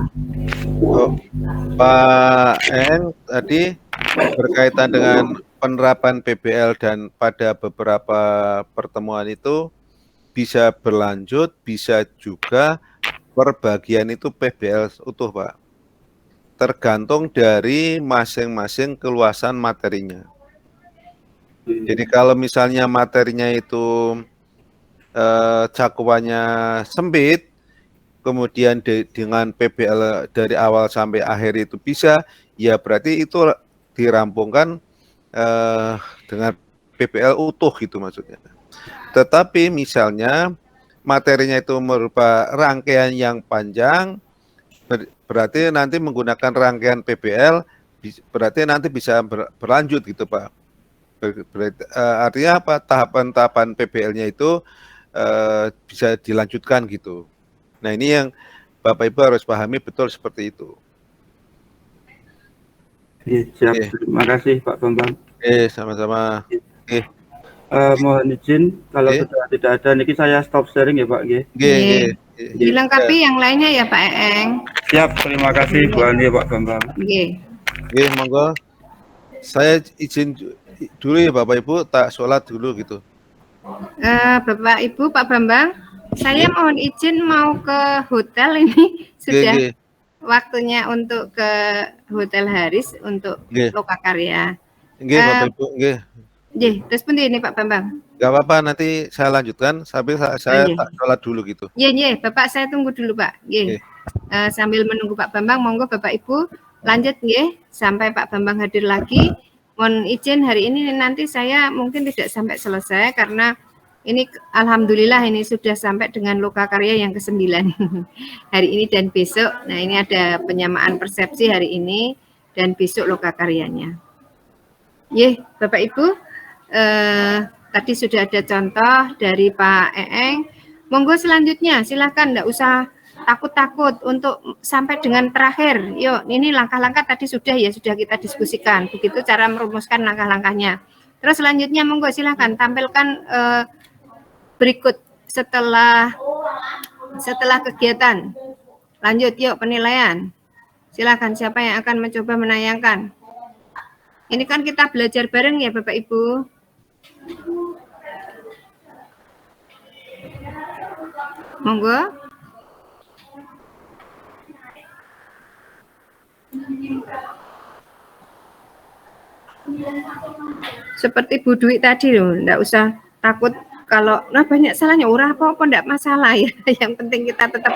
Pak Eeng tadi berkaitan dengan penerapan PBL dan pada beberapa pertemuan itu bisa berlanjut, bisa juga perbagian itu PBL utuh Pak. Tergantung dari masing-masing keluasan materinya. Jadi kalau misalnya materinya itu cakupannya sempit, kemudian dengan PBL dari awal sampai akhir itu bisa, ya berarti itu dirampungkan dengan PBL utuh gitu maksudnya. Tetapi misalnya materinya itu merupakan rangkaian yang panjang, berarti nanti menggunakan rangkaian PBL berarti nanti bisa berlanjut gitu Pak. Artinya apa, tahapan-tahapan PBL-nya itu bisa dilanjutkan gitu. Nah ini yang Bapak Ibu harus pahami betul seperti itu. Siap. Terima kasih Pak Bambang. Sama-sama. Mohon izin kalau sudah tidak ada niki saya stop sharing ya Pak. Dilengkapi yang lainnya ya Pak Eeng. Siap, terima kasih Bu Ani Pak Bambang. Monggo. Saya izin dulu ya Bapak Ibu, tak sholat dulu gitu. Bapak Ibu Pak Bambang, saya mohon izin mau ke hotel ini sudah waktunya untuk ke Hotel Haris untuk Lokakarya. Bapak Ibu, terus pun ini Pak Bambang. Gak apa-apa, nanti saya lanjutkan sampai saya tak sholat dulu gitu. Bapak saya tunggu dulu Pak. Sambil menunggu Pak Bambang, monggo Bapak Ibu lanjut sampai Pak Bambang hadir lagi. Mohon izin hari ini nanti saya mungkin tidak sampai selesai karena ini alhamdulillah ini sudah sampai dengan Lokakarya yang ke-9 hari ini dan besok. Nah ini ada penyamaan persepsi hari ini dan besok Lokakaryanya. Bapak Ibu, tadi sudah ada contoh dari Pak Eeng. Monggo selanjutnya silakan, enggak usah takut-takut untuk sampai dengan terakhir. Yuk, ini langkah-langkah tadi sudah kita diskusikan. Begitu cara merumuskan langkah-langkahnya. Terus selanjutnya monggo silakan tampilkan berikut setelah kegiatan. Lanjut yuk penilaian. Silakan siapa yang akan mencoba menayangkan. Ini kan kita belajar bareng ya Bapak Ibu. Monggo. Seperti Bu Dwi tadi loh, enggak usah takut kalau banyak salahnya, apa enggak masalah ya. Yang penting kita tetap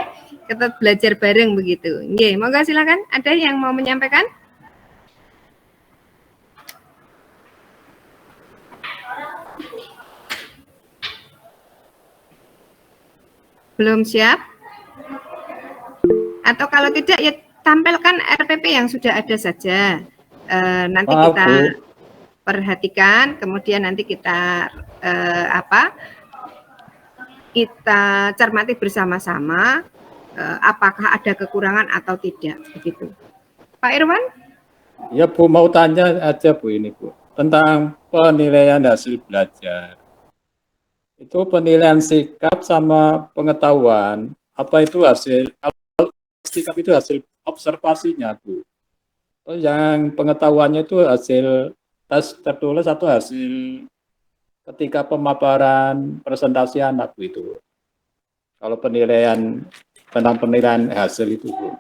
belajar bareng begitu. Monggo silakan. Ada yang mau menyampaikan? Belum siap? Atau kalau tidak ya tampilkan RPP yang sudah ada saja. Nanti kita perhatikan, kemudian nanti kita kita cermati bersama-sama apakah ada kekurangan atau tidak begitu. Pak Irwan? Ya Bu, mau tanya aja Bu ini Bu tentang penilaian hasil belajar. Itu penilaian sikap sama pengetahuan, apa itu hasil sikap itu hasil observasinya Bu. Yang pengetahuannya itu hasil tes tertulis atau hasil ketika pemaparan presentasi anak Bu itu. Kalau penilaian tentang penilaian hasil itu Bu.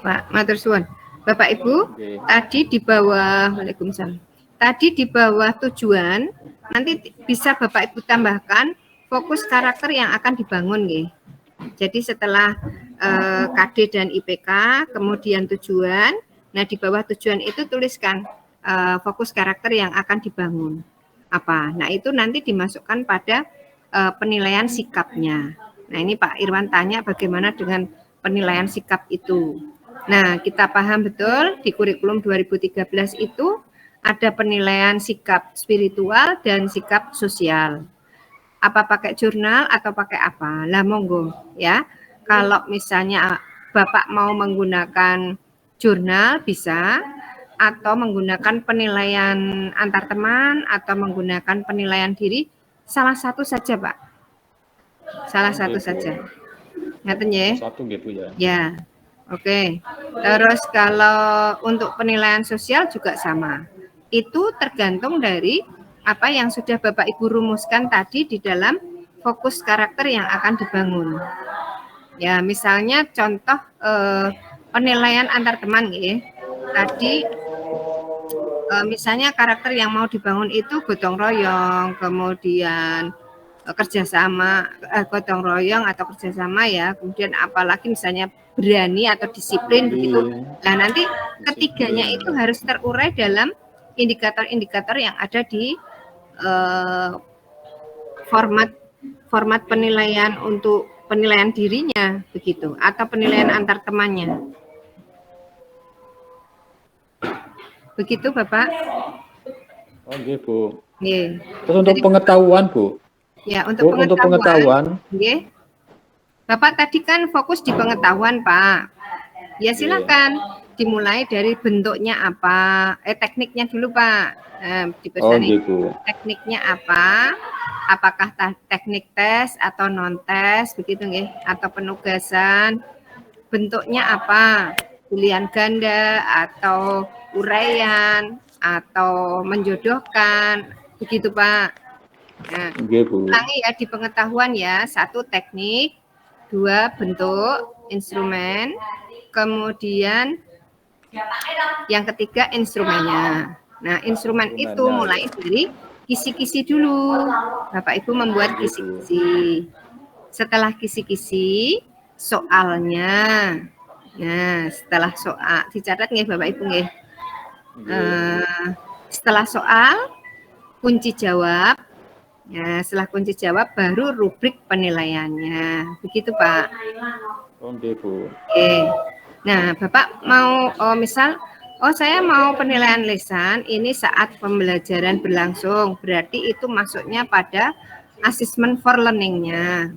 Pak, matur suwun. Bapak Ibu, tadi di bawah Waalaikumsalam. Tadi di bawah tujuan nanti bisa Bapak Ibu tambahkan fokus karakter yang akan dibangun Jadi setelah KD dan IPK, kemudian tujuan. Nah, di bawah tujuan itu tuliskan fokus karakter yang akan dibangun. Apa? Nah, itu nanti dimasukkan pada penilaian sikapnya. Nah, ini Pak Irwan tanya bagaimana dengan penilaian sikap itu. Nah, kita paham betul di kurikulum 2013 itu ada penilaian sikap spiritual dan sikap sosial. Apa pakai jurnal atau pakai apa? Lah monggo ya. Kalau misalnya Bapak mau menggunakan jurnal bisa, atau menggunakan penilaian antar teman atau menggunakan penilaian diri, salah satu saja Pak. Salah satu saja. Ngaten ya? Satu gitu ya. Ya. Oke. Terus kalau untuk penilaian sosial juga sama. Itu tergantung dari apa yang sudah Bapak Ibu rumuskan tadi di dalam fokus karakter yang akan dibangun. Ya, misalnya contoh penilaian antar teman Tadi misalnya karakter yang mau dibangun itu gotong royong, kemudian kerjasama, gotong royong atau kerjasama ya, kemudian apalagi misalnya berani atau disiplin begitu. Nah nanti ketiganya itu harus terurai dalam indikator-indikator yang ada di format penilaian untuk penilaian dirinya begitu, atau penilaian antar temannya. Begitu Bapak? Oh, nggih, Bu. Nggih. Terus untuk Jadi, pengetahuan, Bu. ya, untuk Bu, untuk pengetahuan, nggih. Bapak tadi kan fokus di pengetahuan, Pak. Ya, silakan dimulai dari bentuknya apa, tekniknya dulu, Pak. Dipersani gitu. tekniknya apa? Apakah teknik tes atau non tes, begitu nggih? Atau penugasan? Bentuknya apa? Bulian ganda atau uraian atau menjodohkan, begitu Pak. Nah, ulangi ya di pengetahuan ya, 1 teknik, 2 bentuk instrumen, kemudian yang ketiga instrumennya. Nah, instrumen itu mulai dari kisi-kisi dulu. Bapak Ibu membuat kisi-kisi. Setelah kisi-kisi, soalnya. Nah, setelah soal, dicatat nggih Bapak Ibu nggih. Setelah soal, kunci jawab. Ya, setelah kunci jawab baru rubrik penilaiannya. Begitu, Pak. Oke, Bu. Oke. Nah, Bapak mau misal saya mau penilaian lisan ini saat pembelajaran berlangsung. Berarti itu masuknya pada assessment for learning-nya,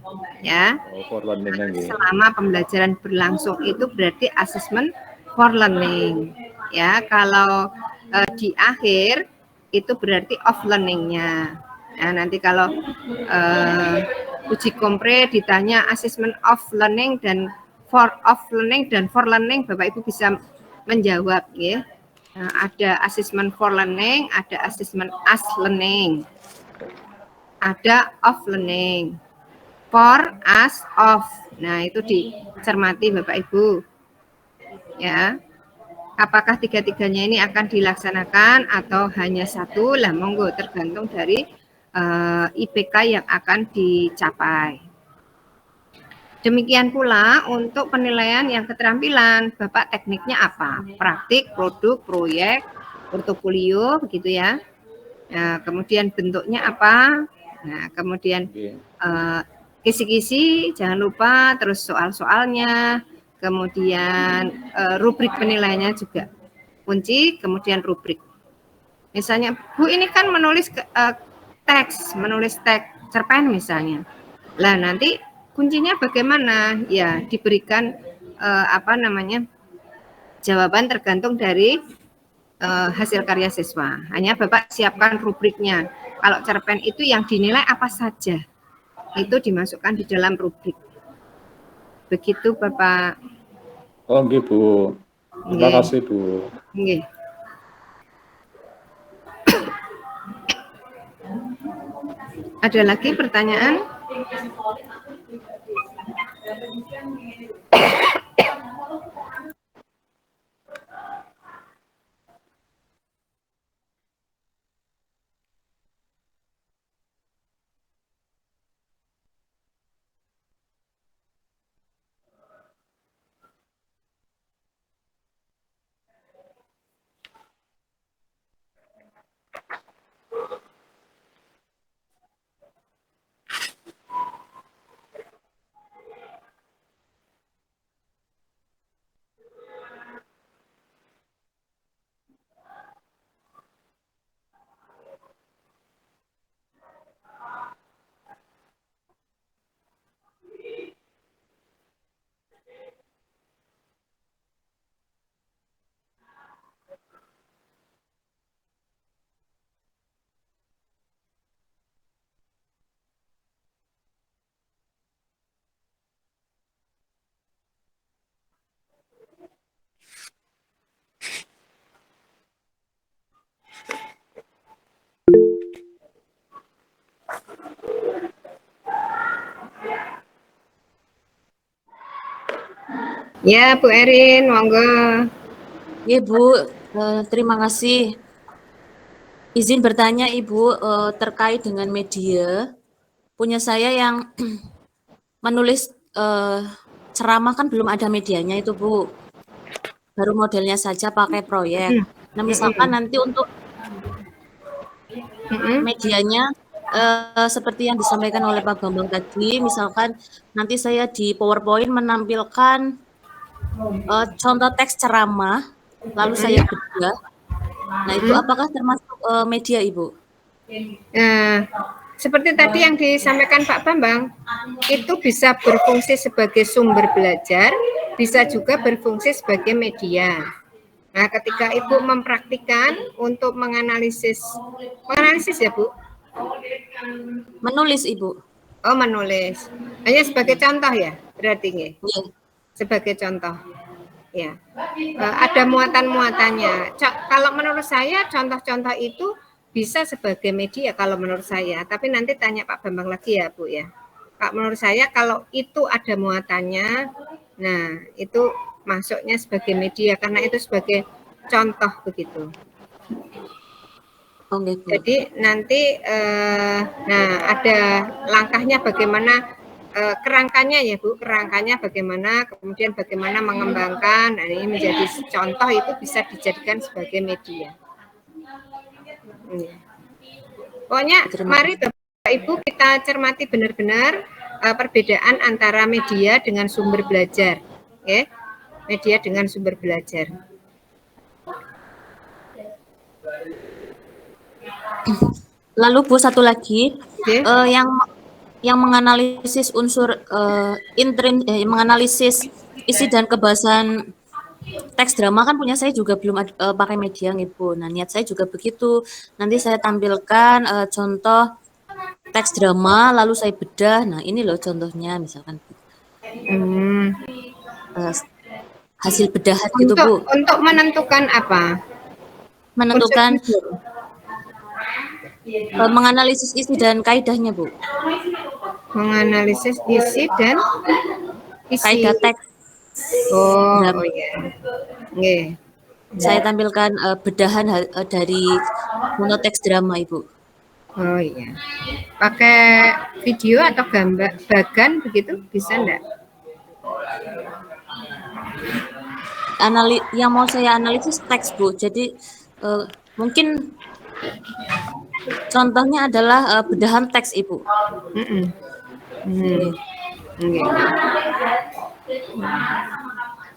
ya. For learning lagi. Selama pembelajaran berlangsung itu berarti assessment for learning, ya. Kalau di akhir itu berarti off learning-nya. Nah, nanti kalau uji kompre ditanya assessment of learning dan for off learning dan for learning, Bapak Ibu bisa menjawab, ya. Nah, ada assessment for learning, ada assessment as learning. Ada off learning, for, as, off. Nah, itu dicermati Bapak Ibu. Ya. Apakah tiga-tiganya ini akan dilaksanakan atau hanya satu? Lah monggo, tergantung dari IPK yang akan dicapai. Demikian pula untuk penilaian yang keterampilan, Bapak tekniknya apa? Praktik, produk, proyek, portofolio, begitu ya. Nah, kemudian bentuknya apa? Nah, kemudian kisi-kisi, jangan lupa, terus soal-soalnya, kemudian rubrik penilaiannya juga. Kunci, kemudian rubrik. Misalnya, Bu ini kan menulis teks, cerpen misalnya. Lah nanti kuncinya bagaimana? Ya, diberikan jawaban tergantung dari hasil karya siswa. Hanya Bapak siapkan rubriknya. Kalau cerpen itu yang dinilai apa saja, itu dimasukkan di dalam rubrik. Begitu Bapak. Oh, nggih, Bu. Terima kasih, Bu. Nggih. Ada lagi pertanyaan? Ya, Bu Erin, monggo. Ya, Bu, terima kasih. Izin bertanya, Ibu, terkait dengan media. Punya saya yang menulis ceramah kan belum ada medianya itu, Bu. Baru modelnya saja pakai proyek. Nah, misalkan nanti untuk medianya seperti yang disampaikan oleh Pak Bambang tadi, misalkan nanti saya di PowerPoint menampilkan contoh teks ceramah, lalu saya bedah, Nah, itu apakah termasuk media, Ibu? Nah, seperti tadi yang disampaikan Pak Bambang, itu bisa berfungsi sebagai sumber belajar, bisa juga berfungsi sebagai media. Nah, ketika Ibu mempraktikkan untuk menganalisis ya Bu? Menulis, Ibu. Oh, menulis. Hanya sebagai contoh ya, berarti nggih? Iya. Sebagai contoh. Ya. Ada muatan-muatannya. Kalau menurut saya contoh-contoh itu bisa sebagai media kalau menurut saya. Tapi nanti tanya Pak Bambang lagi ya, Bu ya. Pak, menurut saya kalau itu ada muatannya, nah itu masuknya sebagai media karena itu sebagai contoh begitu. Oke, Bu. Jadi nanti nah ada langkahnya bagaimana kerangkanya ya Bu, kerangkanya bagaimana, kemudian bagaimana mengembangkan. Nah, ini menjadi contoh itu bisa dijadikan sebagai media. Pokoknya mari Bapak Ibu kita cermati benar-benar perbedaan antara media dengan sumber belajar. Oke? Media dengan sumber belajar. Lalu Bu, satu lagi, yang menganalisis unsur menganalisis isi dan kebahasan teks drama kan punya saya juga belum pakai media nih Bu. Nah, niat saya juga begitu. Nanti saya tampilkan contoh teks drama, lalu saya bedah. Nah, ini loh contohnya, misalkan hasil bedahan gitu Bu. Untuk menentukan apa? Menentukan menganalisis isi dan kaidahnya Bu. Menganalisis isi dan isi. Kaidah teks. Oh iya. Nggih. Saya tampilkan bedahan dari monoteks drama, Ibu. Oh iya. Pakai video atau gambar bagan begitu bisa enggak? Yang mau saya analisis teks, Bu. Jadi mungkin contohnya adalah bedahan teks, Ibu.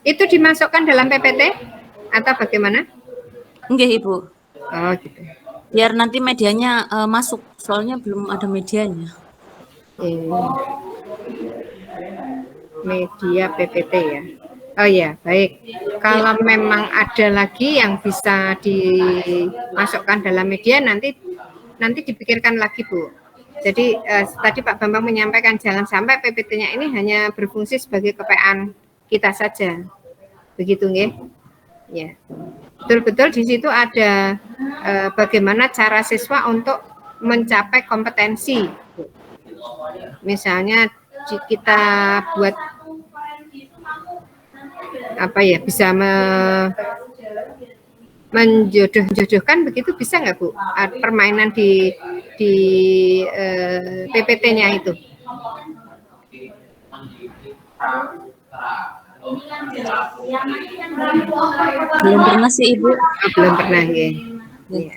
Itu dimasukkan dalam PPT atau bagaimana? Enggak, Ibu. Oh gitu. Biar nanti medianya masuk, soalnya belum ada medianya. Media PPT ya. Oh ya, baik. Kalau memang ada lagi yang bisa dimasukkan dalam media, nanti dipikirkan lagi, Bu. Jadi tadi Pak Bambang menyampaikan jangan sampai PPT-nya ini hanya berfungsi sebagai kepaan kita saja. Begitu nggih? Ya. Betul-betul di situ ada bagaimana cara siswa untuk mencapai kompetensi. Misalnya kita buat apa ya, bisa menjodoh-jodohkan begitu, bisa nggak Bu? Permainan di PPT-nya itu. Belum pernah sih Ibu. Belum pernah ya. Iya.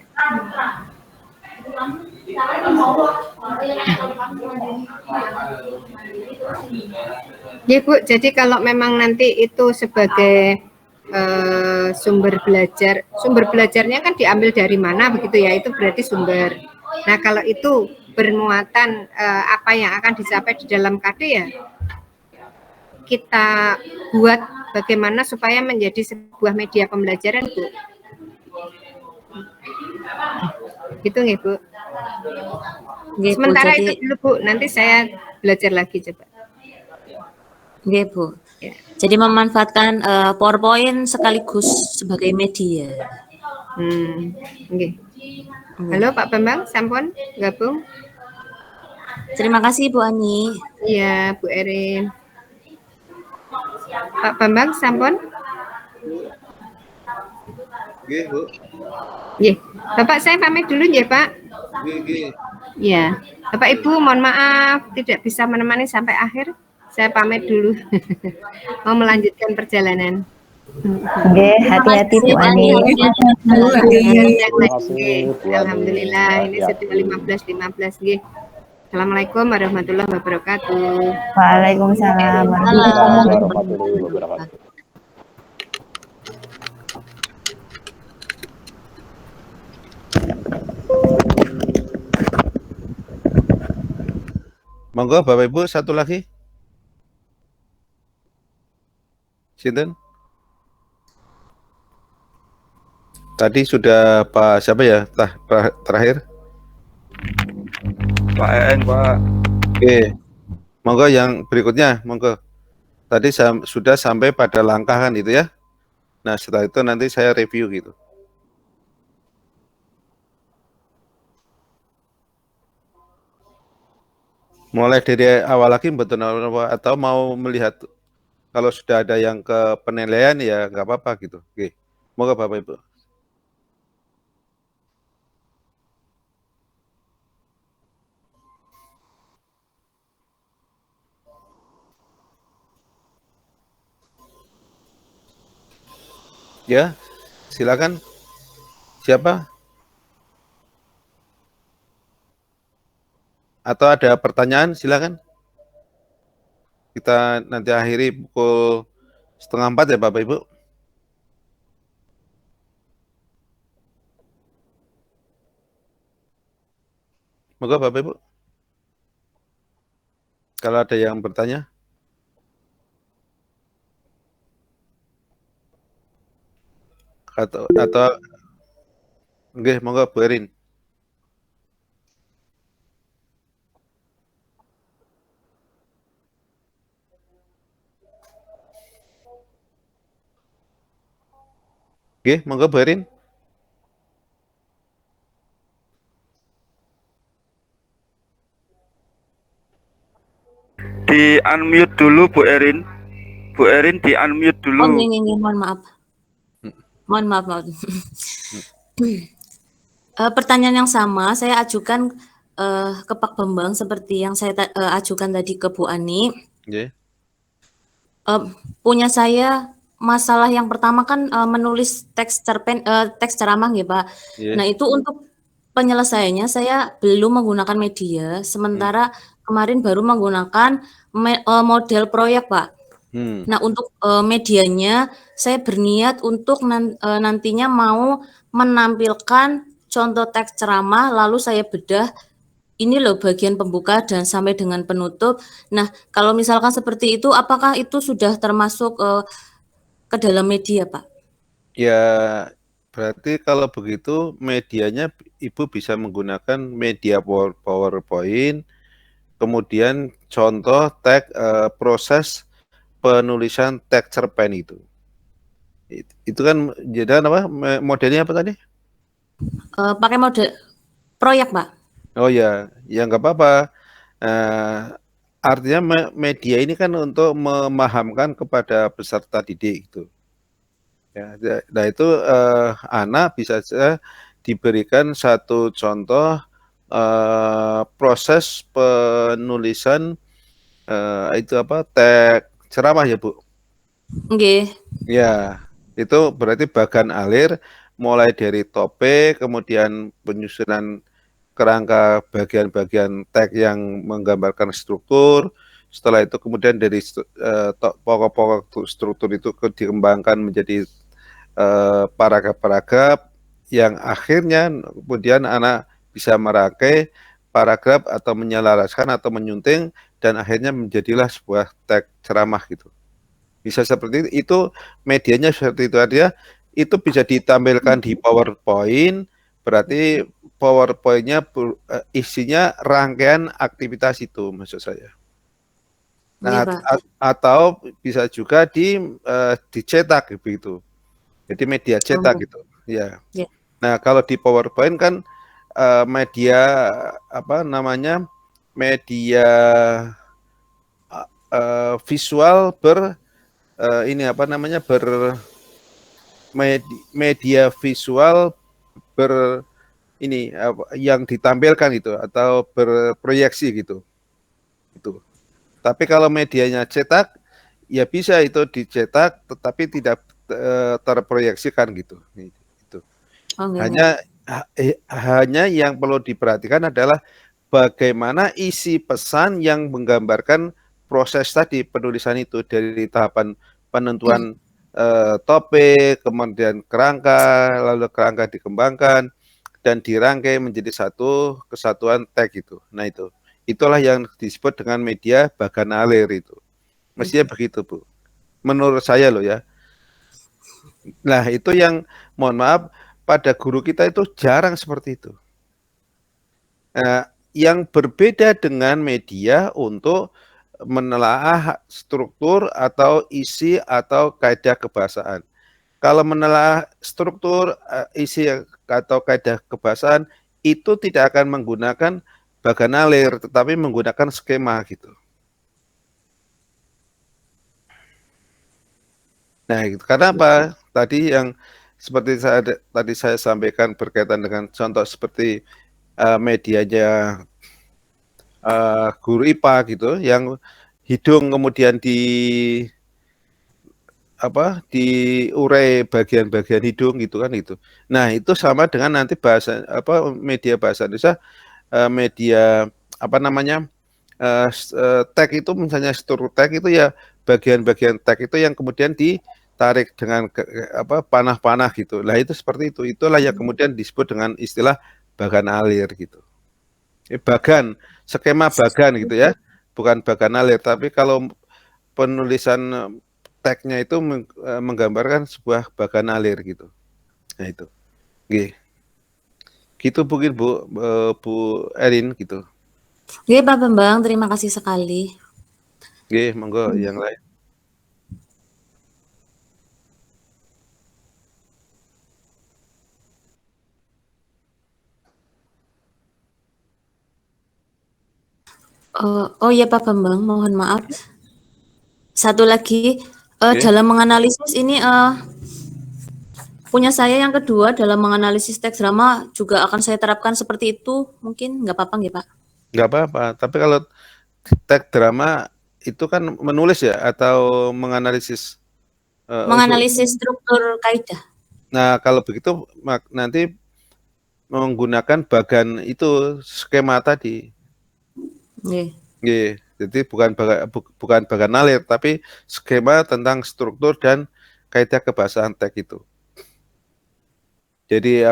Ya Bu, jadi kalau memang nanti itu sebagai sumber belajarnya kan diambil dari mana begitu ya, itu berarti sumber. Nah kalau itu bermuatan apa yang akan dicapai di dalam KD ya, kita buat bagaimana supaya menjadi sebuah media pembelajaran Bu. Gitu nggih Bu. Sementara itu dulu Bu, nanti saya belajar lagi coba. Nggih Bu. Ya. Jadi memanfaatkan PowerPoint sekaligus sebagai media. Nggih. Halo Pak Bambang, sampun gabung. Terima kasih Bu Ani. Iya Bu Erin. Pak Bambang, sampun. Nggih Bu. Nggih. Bapak saya pamit dulu ya Pak. Nggih. Iya. Bapak Ibu mohon maaf tidak bisa menemani sampai akhir. Saya pamit dulu. Mau melanjutkan perjalanan. Oke, hati-hati Bu Ani. Alhamdulillah ini sudah 15 nggih. Assalamualaikum warahmatullahi wabarakatuh. Waalaikumsalam warahmatullahi wabarakatuh. Monggo Bapak Ibu satu lagi. Sinten? Tadi sudah Pak siapa ya? Terakhir. Pak Eng, Pak. Oke. Monggo yang berikutnya, monggo. Tadi sudah sampai pada langkah kan itu ya. Nah, setelah itu nanti saya review gitu. Mulai dari awal lagi betul atau mau melihat kalau sudah ada yang ke penilaian ya nggak apa-apa gitu. Oke. Monggo Bapak Ibu. Ya, silakan. Siapa? Atau ada pertanyaan? Silakan. Kita nanti akhiri pukul 3:30 ya Bapak Ibu. Moga Bapak Ibu. Kalau ada yang bertanya. Atau nggih, monggo Bu Erin. Nggih, monggo Bu Erin. Di unmute dulu Bu Erin. Bu Erin di unmute dulu. Oh, mohon maaf. Mohon maaf. Pertanyaan yang sama saya ajukan ke Pak Bambang seperti yang saya ajukan tadi ke Bu Ani. Nggih. Punya saya masalah yang pertama kan menulis teks ceramah ya Pak. Yeah. Nah itu untuk penyelesaiannya saya belum menggunakan media, sementara kemarin baru menggunakan model proyek Pak. Nah untuk medianya saya berniat untuk nantinya mau menampilkan contoh teks ceramah, lalu saya bedah ini loh bagian pembuka dan sampai dengan penutup. Nah, kalau misalkan seperti itu, apakah itu sudah termasuk ke dalam media, Pak? Ya, berarti kalau begitu medianya Ibu bisa menggunakan media PowerPoint, kemudian contoh teks proses penulisan teks cerpen itu. Itu kan jadi apa? Modelnya apa tadi? Pakai mode proyek, Pak. Oh ya, ya nggak apa-apa. Artinya media ini kan untuk memahamkan kepada peserta didik itu. Ya, nah itu anak bisa saja diberikan satu contoh proses penulisan itu apa teks ceramah ya Bu? Oke. Ya, itu berarti bagan alir mulai dari topik, kemudian penyusunan kerangka bagian-bagian teks yang menggambarkan struktur. Setelah itu kemudian dari pokok-pokok struktur itu dikembangkan menjadi paragraf-paragraf yang akhirnya kemudian anak bisa merangkai paragraf atau menyelaraskan atau menyunting dan akhirnya menjadilah sebuah teks ceramah gitu. Bisa seperti itu medianya seperti itu aja. Itu bisa ditampilkan di PowerPoint. Berarti PowerPoint-nya isinya rangkaian aktivitas itu maksud saya. Nah, atau bisa juga dicetak begitu. Jadi media cetak gitu. Ya. Nah, kalau di PowerPoint kan media apa namanya? Media visual ini apa namanya? Media visual ini yang ditampilkan itu atau berproyeksi gitu. Itu. Tapi kalau medianya cetak ya bisa itu dicetak tetapi tidak terproyeksikan gitu. Itu. Hanya yang perlu diperhatikan adalah bagaimana isi pesan yang menggambarkan proses tadi penulisan itu dari tahapan penentuan topik, kemudian kerangka, lalu kerangka dikembangkan dan dirangkai menjadi satu kesatuan teks itu. Nah itulah yang disebut dengan media baganalir itu. Mestinya begitu, Bu. Menurut saya loh ya. Nah, itu yang mohon maaf pada guru kita itu jarang seperti itu. Yang berbeda dengan media untuk menelaah struktur atau isi atau kaidah kebahasaan. Kalau menelaah struktur, isi atau kaidah kebahasaan itu tidak akan menggunakan baganalir, tetapi menggunakan skema gitu. Nah, itu karena apa? Tadi yang seperti tadi saya sampaikan berkaitan dengan contoh seperti medianya guru IPA gitu, yang hidung kemudian diurai bagian-bagian hidung gitu kan itu. Nah, itu sama dengan nanti bahasa media bahasa Indonesia, media tag itu misalnya struktur tag itu ya bagian-bagian tag itu yang kemudian ditarik dengan panah-panah gitu. Lah itu seperti itu. Itulah yang kemudian disebut dengan istilah baganalir gitu. Bagan, skema bagan gitu ya. Bukan baganalir, tapi kalau penulisan tagnya itu menggambarkan sebuah baganalir gitu. Nah itu. Gitu mungkin Bu Erin gitu. Oke, Pak Bambang, terima kasih sekali. Oke, monggo yang lain. Oh ya Pak Bambang, mohon maaf. Satu lagi, dalam menganalisis ini punya saya yang kedua dalam menganalisis teks drama juga akan saya terapkan seperti itu, mungkin nggak apa-apa nggak Pak? Nggak apa-apa, tapi kalau teks drama itu kan menulis ya atau menganalisis? Menganalisis struktur kaidah. Nah, kalau begitu nanti menggunakan bagan itu skema tadi. Jadi bukan baganalir, tapi skema tentang struktur dan kaidah kebahasaan teks itu. Jadi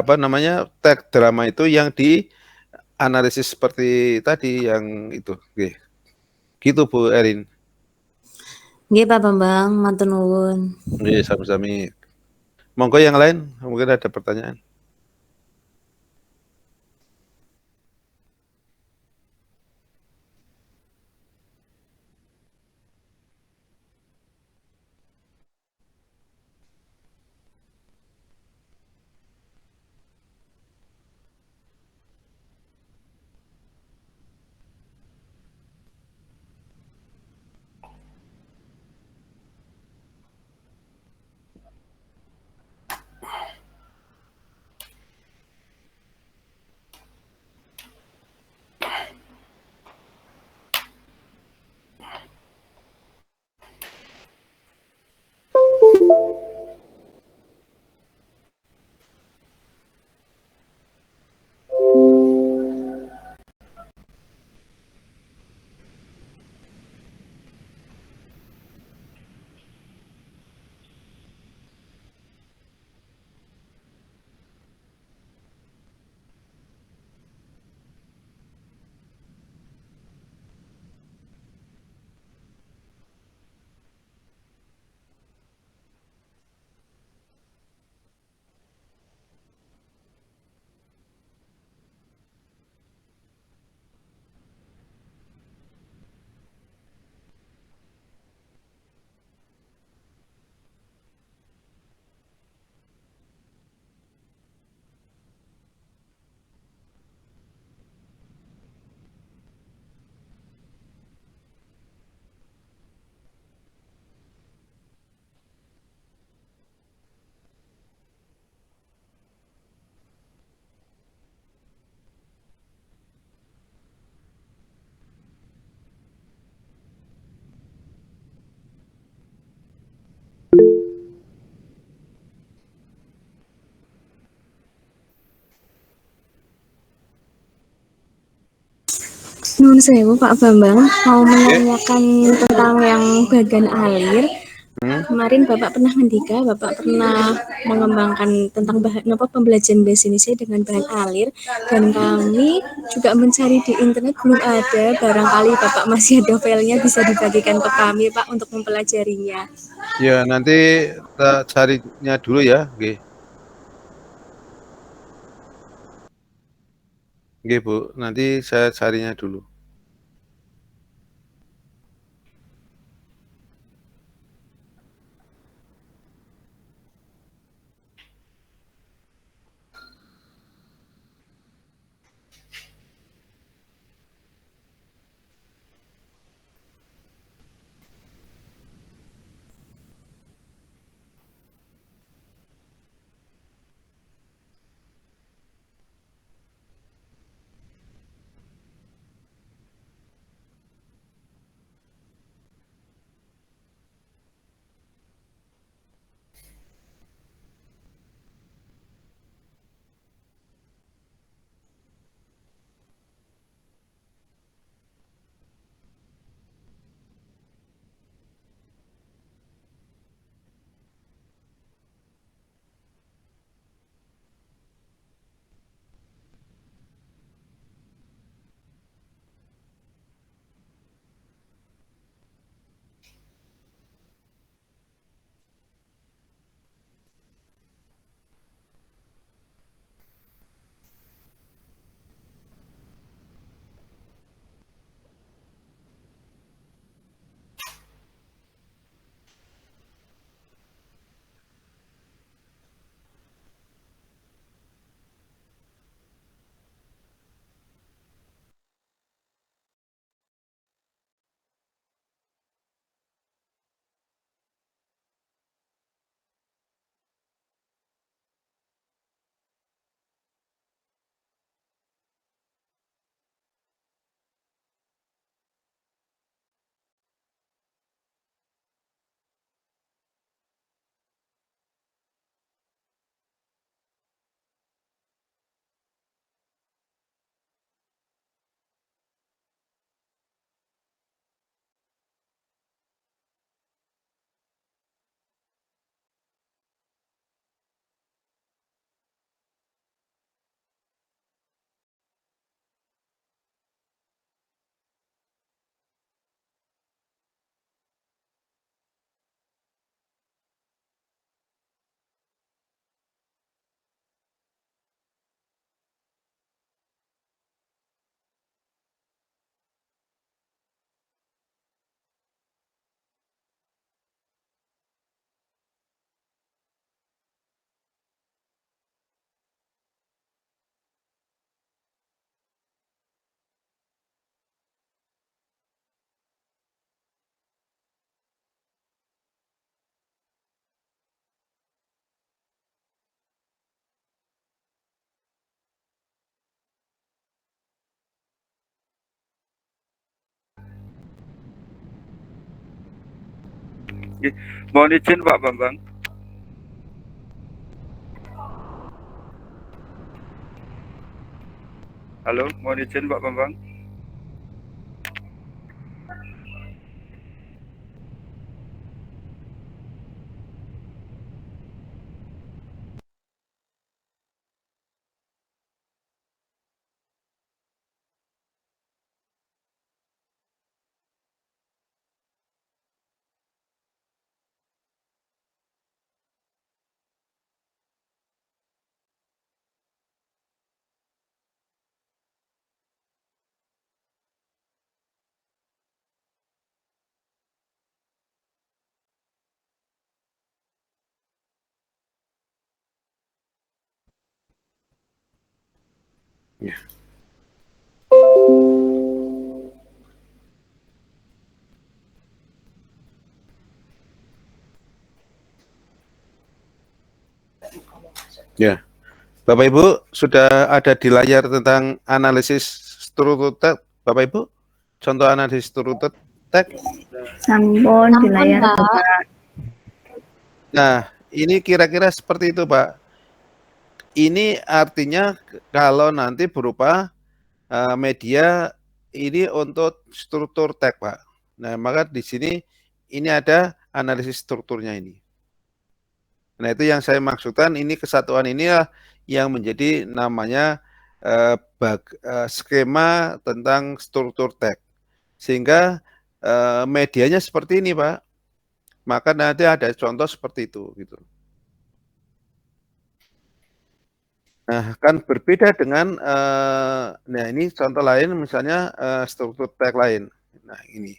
teks drama itu yang dianalisis seperti tadi yang itu. Gitu Bu Erin. Nggih Pak Bambang, matur nuwun. Nggih, sami-sami. Monggo yang lain, mungkin ada pertanyaan. Nun sewu Pak Bambang, mau menanyakan tentang yang bagan alir. Kemarin Bapak pernah ngendika, Bapak pernah mengembangkan tentang bahan pembelajaran bahasa Indonesia dengan bahan alir, dan kami juga mencari di internet belum ada. Barangkali Bapak masih ada filenya, bisa dibagikan ke kami Pak untuk mempelajarinya. Ya, nanti kita carinya dulu ya, nggih. Nggih, Bu. Nanti saya carinya dulu. Mohon izin Pak Bambang. Halo, mohon izin Pak Bambang. Ya. Ya. Bapak Ibu sudah ada di layar tentang analisis struktur teks, Bapak Ibu? Contoh analisis struktur teks. Sampun di layar Bapak. Nah, ini kira-kira seperti itu, Pak. Ini artinya kalau nanti berupa media ini untuk struktur teks, Pak. Nah, maka di sini ini ada analisis strukturnya ini. Nah, itu yang saya maksudkan, ini kesatuan inilah yang menjadi namanya skema tentang struktur teks. Sehingga medianya seperti ini, Pak. Maka nanti ada contoh seperti itu gitu. Nah, kan berbeda dengan nah ini contoh lain misalnya struktur teks lain. Nah, ini.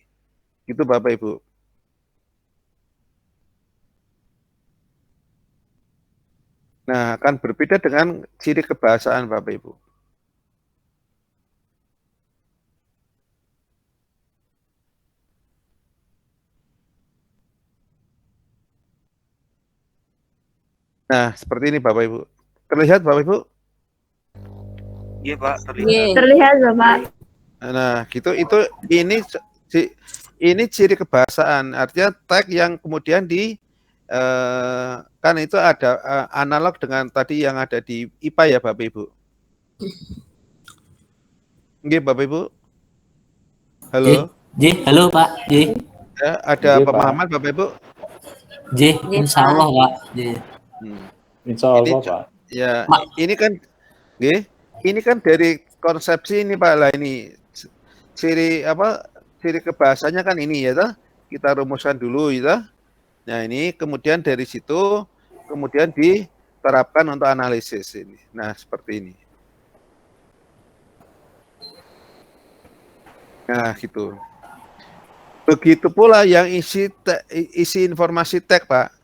Itu Bapak Ibu. Nah, akan berbeda dengan ciri kebahasaan Bapak Ibu. Nah, seperti ini Bapak Ibu. Terlihat Bapak Ibu? Iya Pak, terlihat. Terlihat Bapak. Nah, gitu ini ciri kebahasaan. Artinya tag yang kemudian kan itu ada analog dengan tadi yang ada di IPA ya Bapak Ibu. Nggih Bapak Ibu. Halo. Halo Pak. Ya, ada pemahaman Bapak Ibu? Insya Allah Pak. Insya Allah Pak. Ya, ini kan, ini kan dari konsepsi ini Pak lah, ini ciri kebahasanya kan ini ya toh. Kita rumuskan dulu ya. Nah, ini kemudian dari situ kemudian diterapkan untuk analisis ini. Nah, seperti ini. Nah, gitu. Begitu pula yang isi informasi teks, Pak.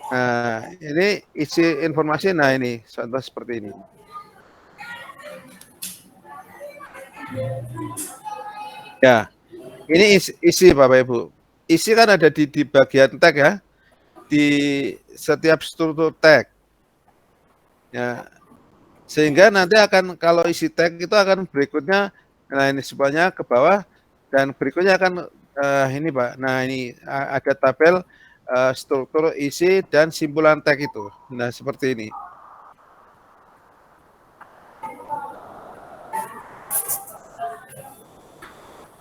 Nah, ini isi informasi, nah ini contoh seperti ini. Ya, ini isi Bapak Ibu. Isi kan ada di bagian tag ya, di setiap struktur tag. Ya, sehingga nanti akan kalau isi tag itu akan berikutnya, nah ini semuanya ke bawah dan berikutnya akan ini Pak. Nah ini ada tabel struktur isi dan simpulan tag itu. Nah seperti ini.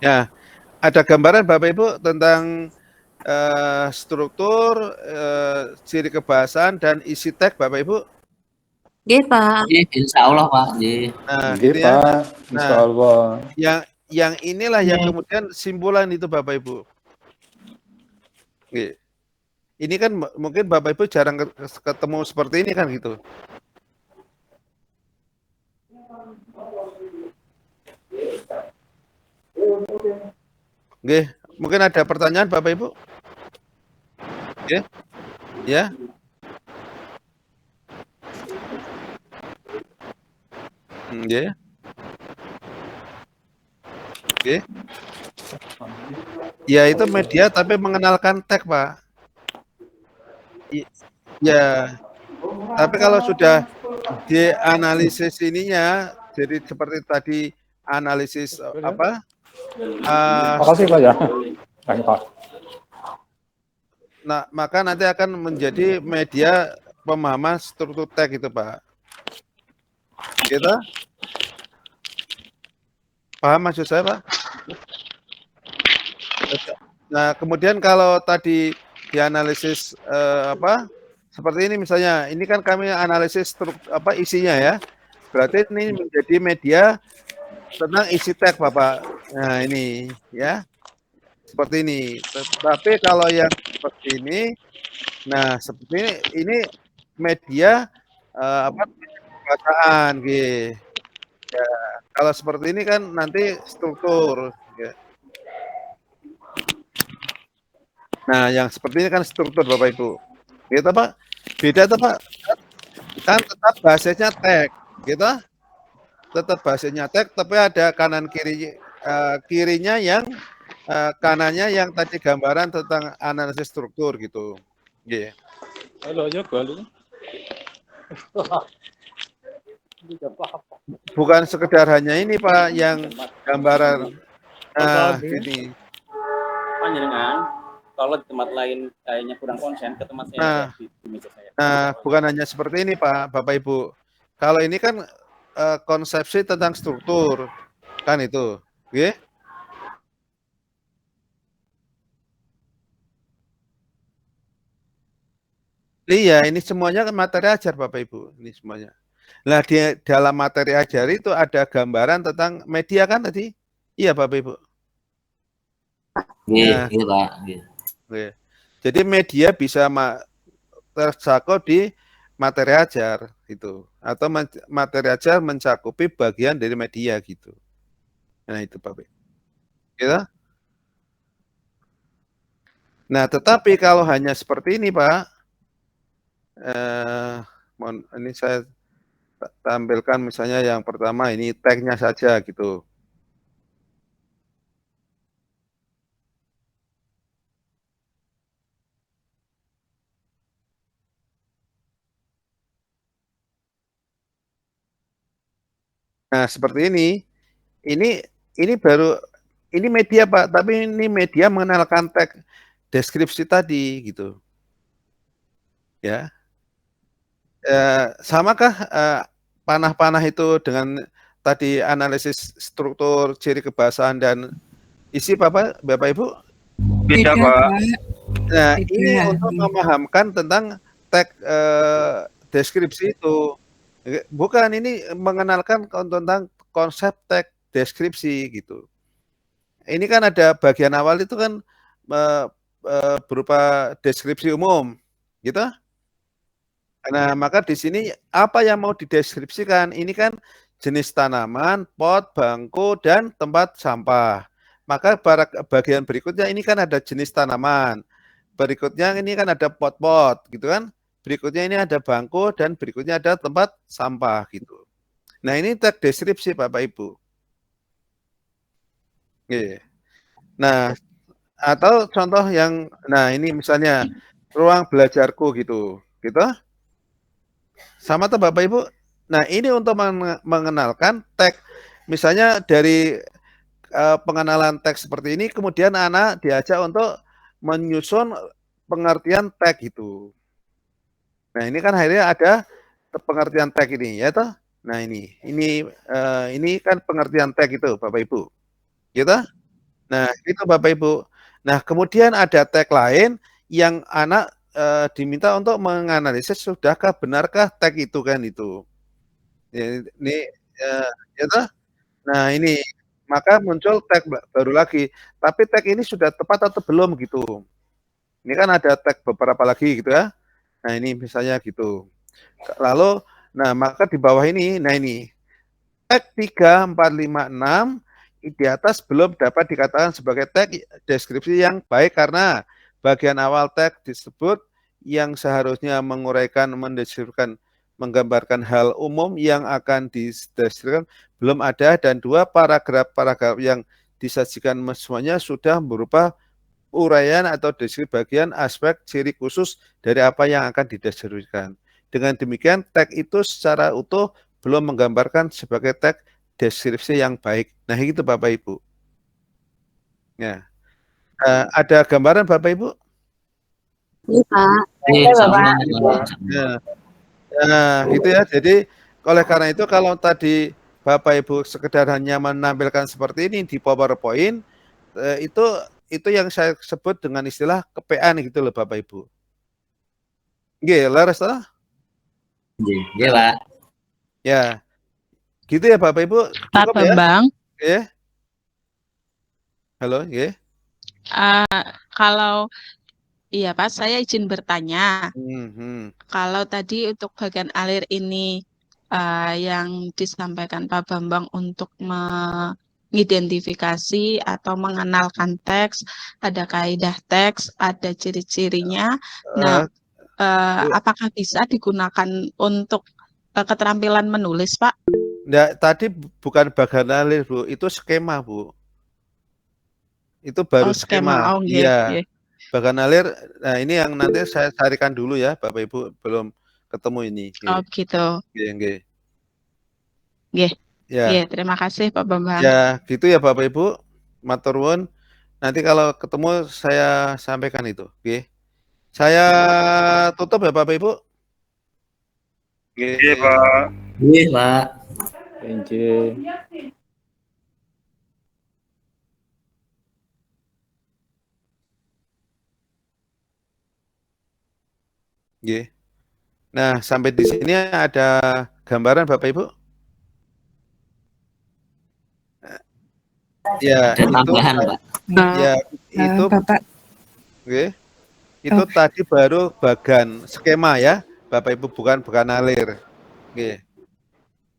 Ya, ada gambaran Bapak Ibu tentang struktur, ciri kebahasaan dan isi tag Bapak Ibu? Nggih, Pak. Insya Allah Pak. Nah, Nggih, gitu ya. Pak. Insya Allah. Yang inilah yang kemudian simpulan itu Bapak Ibu. Oke. Ini kan mungkin Bapak Ibu jarang ketemu seperti ini kan gitu. Oke, mungkin ada pertanyaan Bapak Ibu? Oke. Ya. Oke. Oke. Ya itu media tapi mengenalkan tag Pak. Ya. Tapi kalau sudah dianalisis ininya, jadi seperti tadi analisis apa? Makasih Pak ya. Pak. Nah, maka nanti akan menjadi media pemahaman struktur tag itu Pak. Gitu? Paham maksud saya Pak? Nah, kemudian kalau tadi dianalisis seperti ini misalnya, ini kan kami analisis isinya ya. Berarti ini menjadi media tentang isi tag Bapak. Nah, ini ya. Seperti ini. Tapi kalau yang seperti ini, nah seperti ini media bacaan gitu. Ya, kalau seperti ini kan nanti struktur ya. Nah, yang seperti ini kan struktur Bapak Ibu. Gitu Pak. Beda tuh Pak. Kan tetap basisnya tag, gitu. Tetap basisnya tag, tapi ada kanan kirinya yang kanannya yang tadi gambaran tentang analisis struktur gitu. Yeah. Halo, Bukan sekedar hanya ini Pak yang gambaran. Nah, ini. Panjenengan kalau di tempat lain kayaknya kurang konsen, ke tempat saya di meja saya. Nah, bukan hanya seperti ini Pak, Bapak Ibu. Kalau ini kan konsepsi tentang struktur, kan itu, oke? Iya, ini semuanya kan materi ajar Bapak Ibu, ini semuanya. Nah, di dalam materi ajar itu ada gambaran tentang media kan tadi? Iya Bapak Ibu. Iya, Nah, iya Pak. Iya. oke. Jadi media bisa tercakup di materi ajar gitu, atau materi ajar mencakupi bagian dari media gitu. Nah itu Bapak Ibu. Gitu. Nah, tetapi kalau hanya seperti ini Pak, ini saya tampilkan misalnya yang pertama ini tag-nya saja gitu. Nah, seperti ini baru ini media Pak, tapi ini media mengenalkan tag deskripsi tadi gitu. Ya. Samakah panah-panah itu dengan tadi analisis struktur, ciri kebahasaan dan isi Bapak Ibu? Beda, Pak. Nah, ini untuk memahamkan tentang tag deskripsi itu. Bukan, ini mengenalkan tentang konsep tag deskripsi gitu. Ini kan ada bagian awal itu kan berupa deskripsi umum, gitu. Nah, maka di sini apa yang mau dideskripsikan? Ini kan jenis tanaman, pot, bangku, dan tempat sampah. Maka bagian berikutnya ini kan ada jenis tanaman. Berikutnya ini kan ada pot-pot, gitu kan? Berikutnya ini ada bangku, dan berikutnya ada tempat sampah, gitu. Nah, ini tag deskripsi, Bapak Ibu. Oke. Nah, atau contoh yang, nah ini misalnya ruang belajarku gitu, gitu. Sama tuh Bapak Ibu. Nah, ini untuk mengenalkan tag. Misalnya dari pengenalan teks seperti ini, kemudian anak diajak untuk menyusun pengertian tag itu. Nah, ini kan akhirnya ada pengertian tag ini, ya toh? Nah, ini kan pengertian tag itu, Bapak Ibu. Gitu? Nah, itu Bapak Ibu. Nah, kemudian ada tag lain yang anak diminta untuk menganalisis sudahkah benarkah tag itu kan itu. Ini ya toh? Nah, ini maka muncul tag baru lagi. Tapi tag ini sudah tepat atau belum gitu. Ini kan ada tag beberapa lagi gitu ya. Nah, ini misalnya gitu. Lalu nah, maka di bawah ini, nah ini tag 3, 4, 5, 6 di atas belum dapat dikatakan sebagai tag deskripsi yang baik karena bagian awal tag disebut yang seharusnya menguraikan, mendeskripsikan, menggambarkan hal umum yang akan dideskripsikan belum ada, dan 2 paragraf yang disajikan semuanya sudah berupa uraian atau deskripsi bagian aspek ciri khusus dari apa yang akan dideskripsikan. Dengan demikian, tag itu secara utuh belum menggambarkan sebagai tag deskripsi yang baik. Nah, itu Bapak Ibu. Ya. Ada gambaran Bapak Ibu? Iya, Pak. Iya, sama. Nah, gitu ya. Jadi, oleh karena itu kalau tadi Bapak Ibu sekedar hanya menampilkan seperti ini di PowerPoint, itu yang saya sebut dengan istilah kepean gitu loh Bapak Ibu. Nggih, leres toh? Iya, Pak. Ya. Gitu ya Bapak Ibu. Pak Cukup ya? Bambang, Ya. Halo, ya. kalau iya Pak, saya izin bertanya. Hmm. Kalau tadi untuk bagian alir ini yang disampaikan Pak Bambang untuk mengidentifikasi atau mengenalkan teks, ada kaidah teks, ada ciri-cirinya. Nah, apakah bisa digunakan untuk keterampilan menulis, Pak? Nggak, tadi bukan bagian alir, Bu. Itu skema, Bu. Itu baru Oh, skema. Oh, nggih, Iya. nggih. Bagian alir, nah ini yang nanti saya carikan dulu ya, Bapak Ibu. Belum ketemu ini. Oh, gitu. Nggih. Nggih. Ya. Nggih, terima kasih Pak Bambang. Ya, gitu ya Bapak Ibu. Matur nuwun. Nanti kalau ketemu saya sampaikan itu. Oke. Saya tutup ya Bapak Ibu. Iya, Pak. Iya, Pak. Nggih. Nah, sampai di sini ada gambaran Bapak Ibu? Ya, Ada itu tambahan, Pak. ya itu Bapak. Oke. Itu tadi baru bagan skema ya, Bapak Ibu, bukan alir. Oke.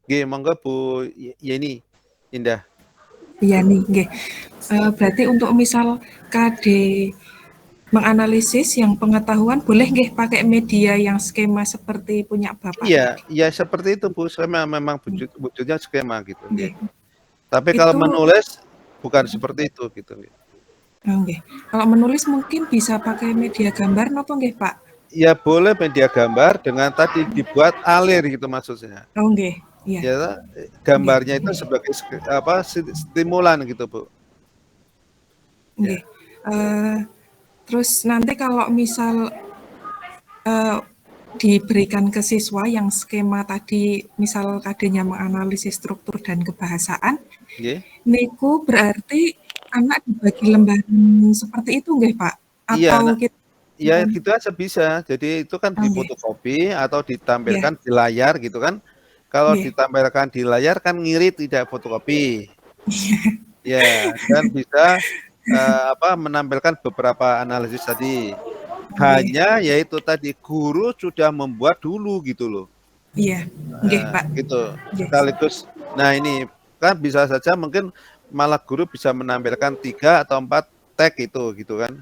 Oke, monggo Bu Yeni Indah. Iya nih, nggih. Berarti untuk misal KD menganalisis yang pengetahuan boleh nggih pakai media yang skema seperti punya Bapak Iya, tadi? iya seperti itu Bu. Skema memang wujudnya skema gitu, nggih. Nggih. Tapi kalau Itu menulis bukan seperti itu gitu, nggih. Oh, nggih. Kalau menulis mungkin bisa pakai media gambar napa nggih, Pak? Ya boleh media gambar dengan tadi dibuat alir gitu maksudnya. Oh, nggih. Iya. Ya, gambarnya itu sebagai stimulan gitu, Bu. Nggih. Terus nanti kalau misal diberikan ke siswa yang skema tadi, misal KD-nya menganalisis struktur dan kebahasaan, niku berarti anak dibagi lembaran seperti itu nggih, Pak? Iya, Atau kita ya gitu aja bisa. Jadi itu kan difotokopi atau ditampilkan di layar gitu kan. Kalau ditampilkan di layar kan ngirit, tidak fotokopi. Ya, dan bisa menampilkan beberapa analisis tadi. Hanya yaitu tadi guru sudah membuat dulu gitu loh. Iya, nggih Pak. Gitu. Sekaligus. Nah ini kan bisa saja mungkin malah guru bisa menampilkan 3 atau 4 tag itu gitu kan.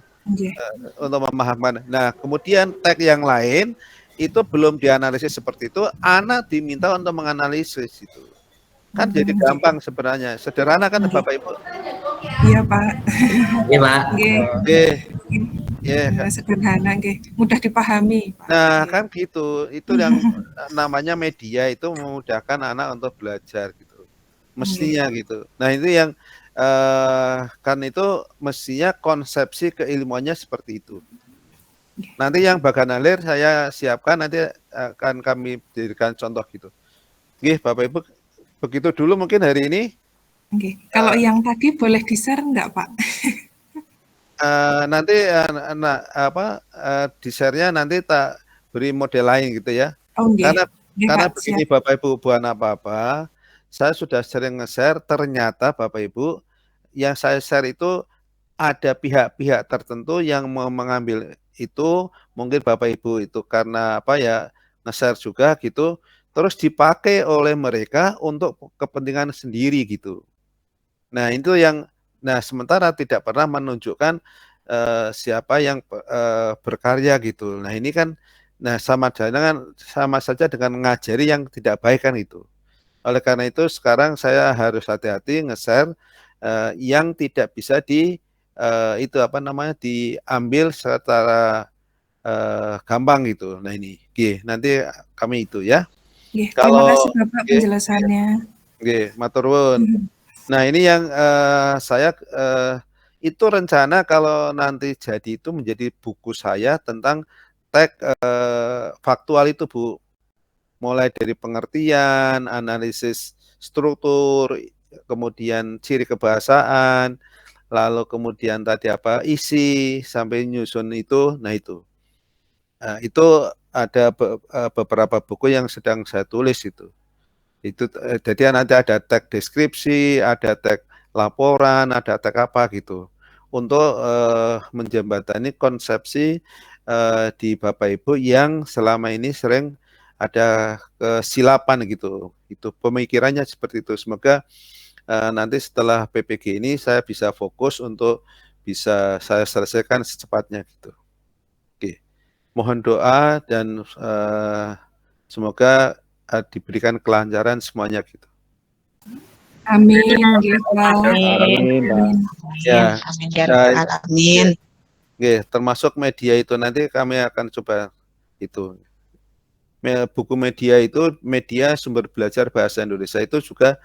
Untuk memahamkan. Nah kemudian tag yang lain itu belum dianalisis seperti itu, anak diminta untuk menganalisis itu. Kan jadi gampang sebenarnya. Sederhana kan Bapak Ibu? Iya Pak. Iya Pak. Sederhana nggih, mudah dipahami. Nah kan gitu, itu yang namanya media itu memudahkan anak untuk belajar gitu, mestinya gitu. Nah itu yang kan itu mestinya konsepsi keilmuannya seperti itu. Nanti yang bagan alir saya siapkan, nanti akan kami berikan contoh gitu. Oke Bapak Ibu, begitu dulu mungkin hari ini. Oke. Kalau yang tadi boleh di-share enggak Pak? Nanti di share-nya nanti tak beri model lain gitu ya. Karena begini Bapak Ibu, bukan apa-apa. Saya sudah sering nge-share, ternyata Bapak Ibu yang saya share itu ada pihak-pihak tertentu yang mau mengambil itu, mungkin Bapak Ibu itu karena nge-share juga gitu, terus dipakai oleh mereka untuk kepentingan sendiri gitu. Nah, itu yang sementara tidak pernah menunjukkan siapa yang berkarya gitu. Nah, ini kan sama saja dengan mengajari yang tidak baik kan itu. Oleh karena itu sekarang saya harus hati-hati nge-share yang tidak bisa diambil secara gampang gitu. Nah, ini nanti kami itu ya. Terima kasih Bapak penjelasannya. Matur nuwun. Nah ini yang saya itu rencana kalau nanti jadi itu menjadi buku saya tentang tag faktual itu Bu. Mulai dari pengertian, analisis struktur, kemudian ciri kebahasaan, lalu kemudian tadi isi sampai nyusun itu. Nah itu ada beberapa buku yang sedang saya tulis itu. Jadi nanti ada tag deskripsi, ada tag laporan, ada tag apa gitu untuk menjembatani konsepsi di Bapak Ibu yang selama ini sering ada kesilapan gitu. Itu pemikirannya seperti itu. Semoga nanti setelah PPG ini saya bisa fokus untuk bisa saya selesaikan secepatnya gitu. Oke. Mohon doa dan semoga diberikan kelancaran semuanya gitu. Amin. Ya. Amin. Termasuk media itu nanti kami akan coba itu. Buku media itu media sumber belajar bahasa Indonesia itu juga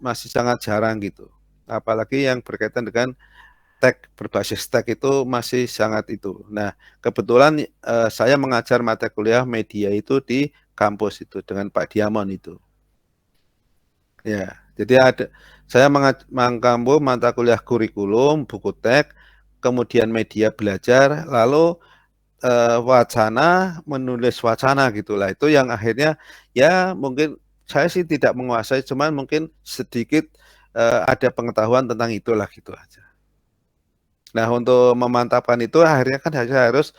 masih sangat jarang gitu. Apalagi yang berkaitan dengan tag berbasis tag itu masih sangat itu. Nah, kebetulan saya mengajar mata kuliah media itu di kampus itu dengan Pak Diamond itu. Ya, jadi saya mengampu mata kuliah kurikulum, buku teks, kemudian media belajar, lalu wacana, menulis wacana gitulah. Itu yang akhirnya ya mungkin saya sih tidak menguasai, cuman mungkin sedikit ada pengetahuan tentang itulah gitu aja. Nah, untuk memantapkan itu akhirnya kan saya harus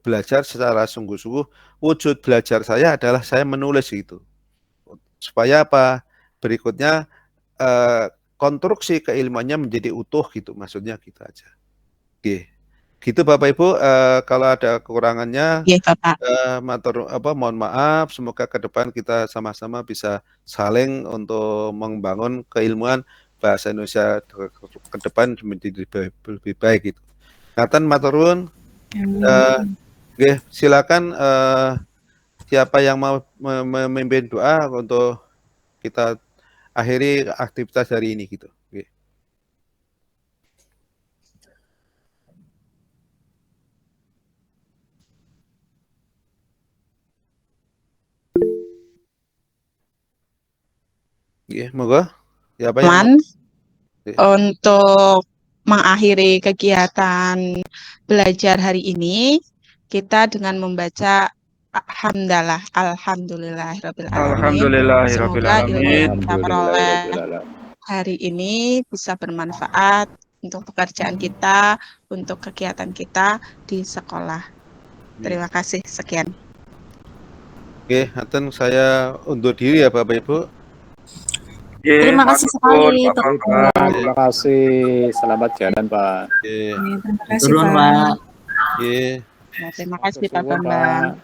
belajar secara sungguh-sungguh. Wujud belajar saya adalah saya menulis gitu. Supaya apa? Berikutnya konstruksi keilmuannya menjadi utuh gitu, maksudnya gitu aja. Oke. Gitu Bapak Ibu, kalau ada kekurangannya, mohon maaf. Semoga ke depan kita sama-sama bisa saling untuk membangun keilmuan bahasa Indonesia ke depan menjadi lebih baik gitu. Ngaten matur nuwun. Silakan siapa yang mau memimpin doa untuk kita akhiri aktivitas hari ini gitu. Moga siapa yang untuk mengakhiri kegiatan belajar hari ini, kita dengan membaca alhamdulillahirabbil alamin. Semoga ilmu yang kita peroleh hari ini bisa bermanfaat untuk pekerjaan kita, untuk kegiatan kita di sekolah. Terima kasih, sekian. Oke, Haten saya undur diri ya Bapak Ibu. Terima kasih sekali. Terima kasih. Selamat jalan, Pak. Terima kasih, Turun, Pak. Terima kasih, Pak Bambang.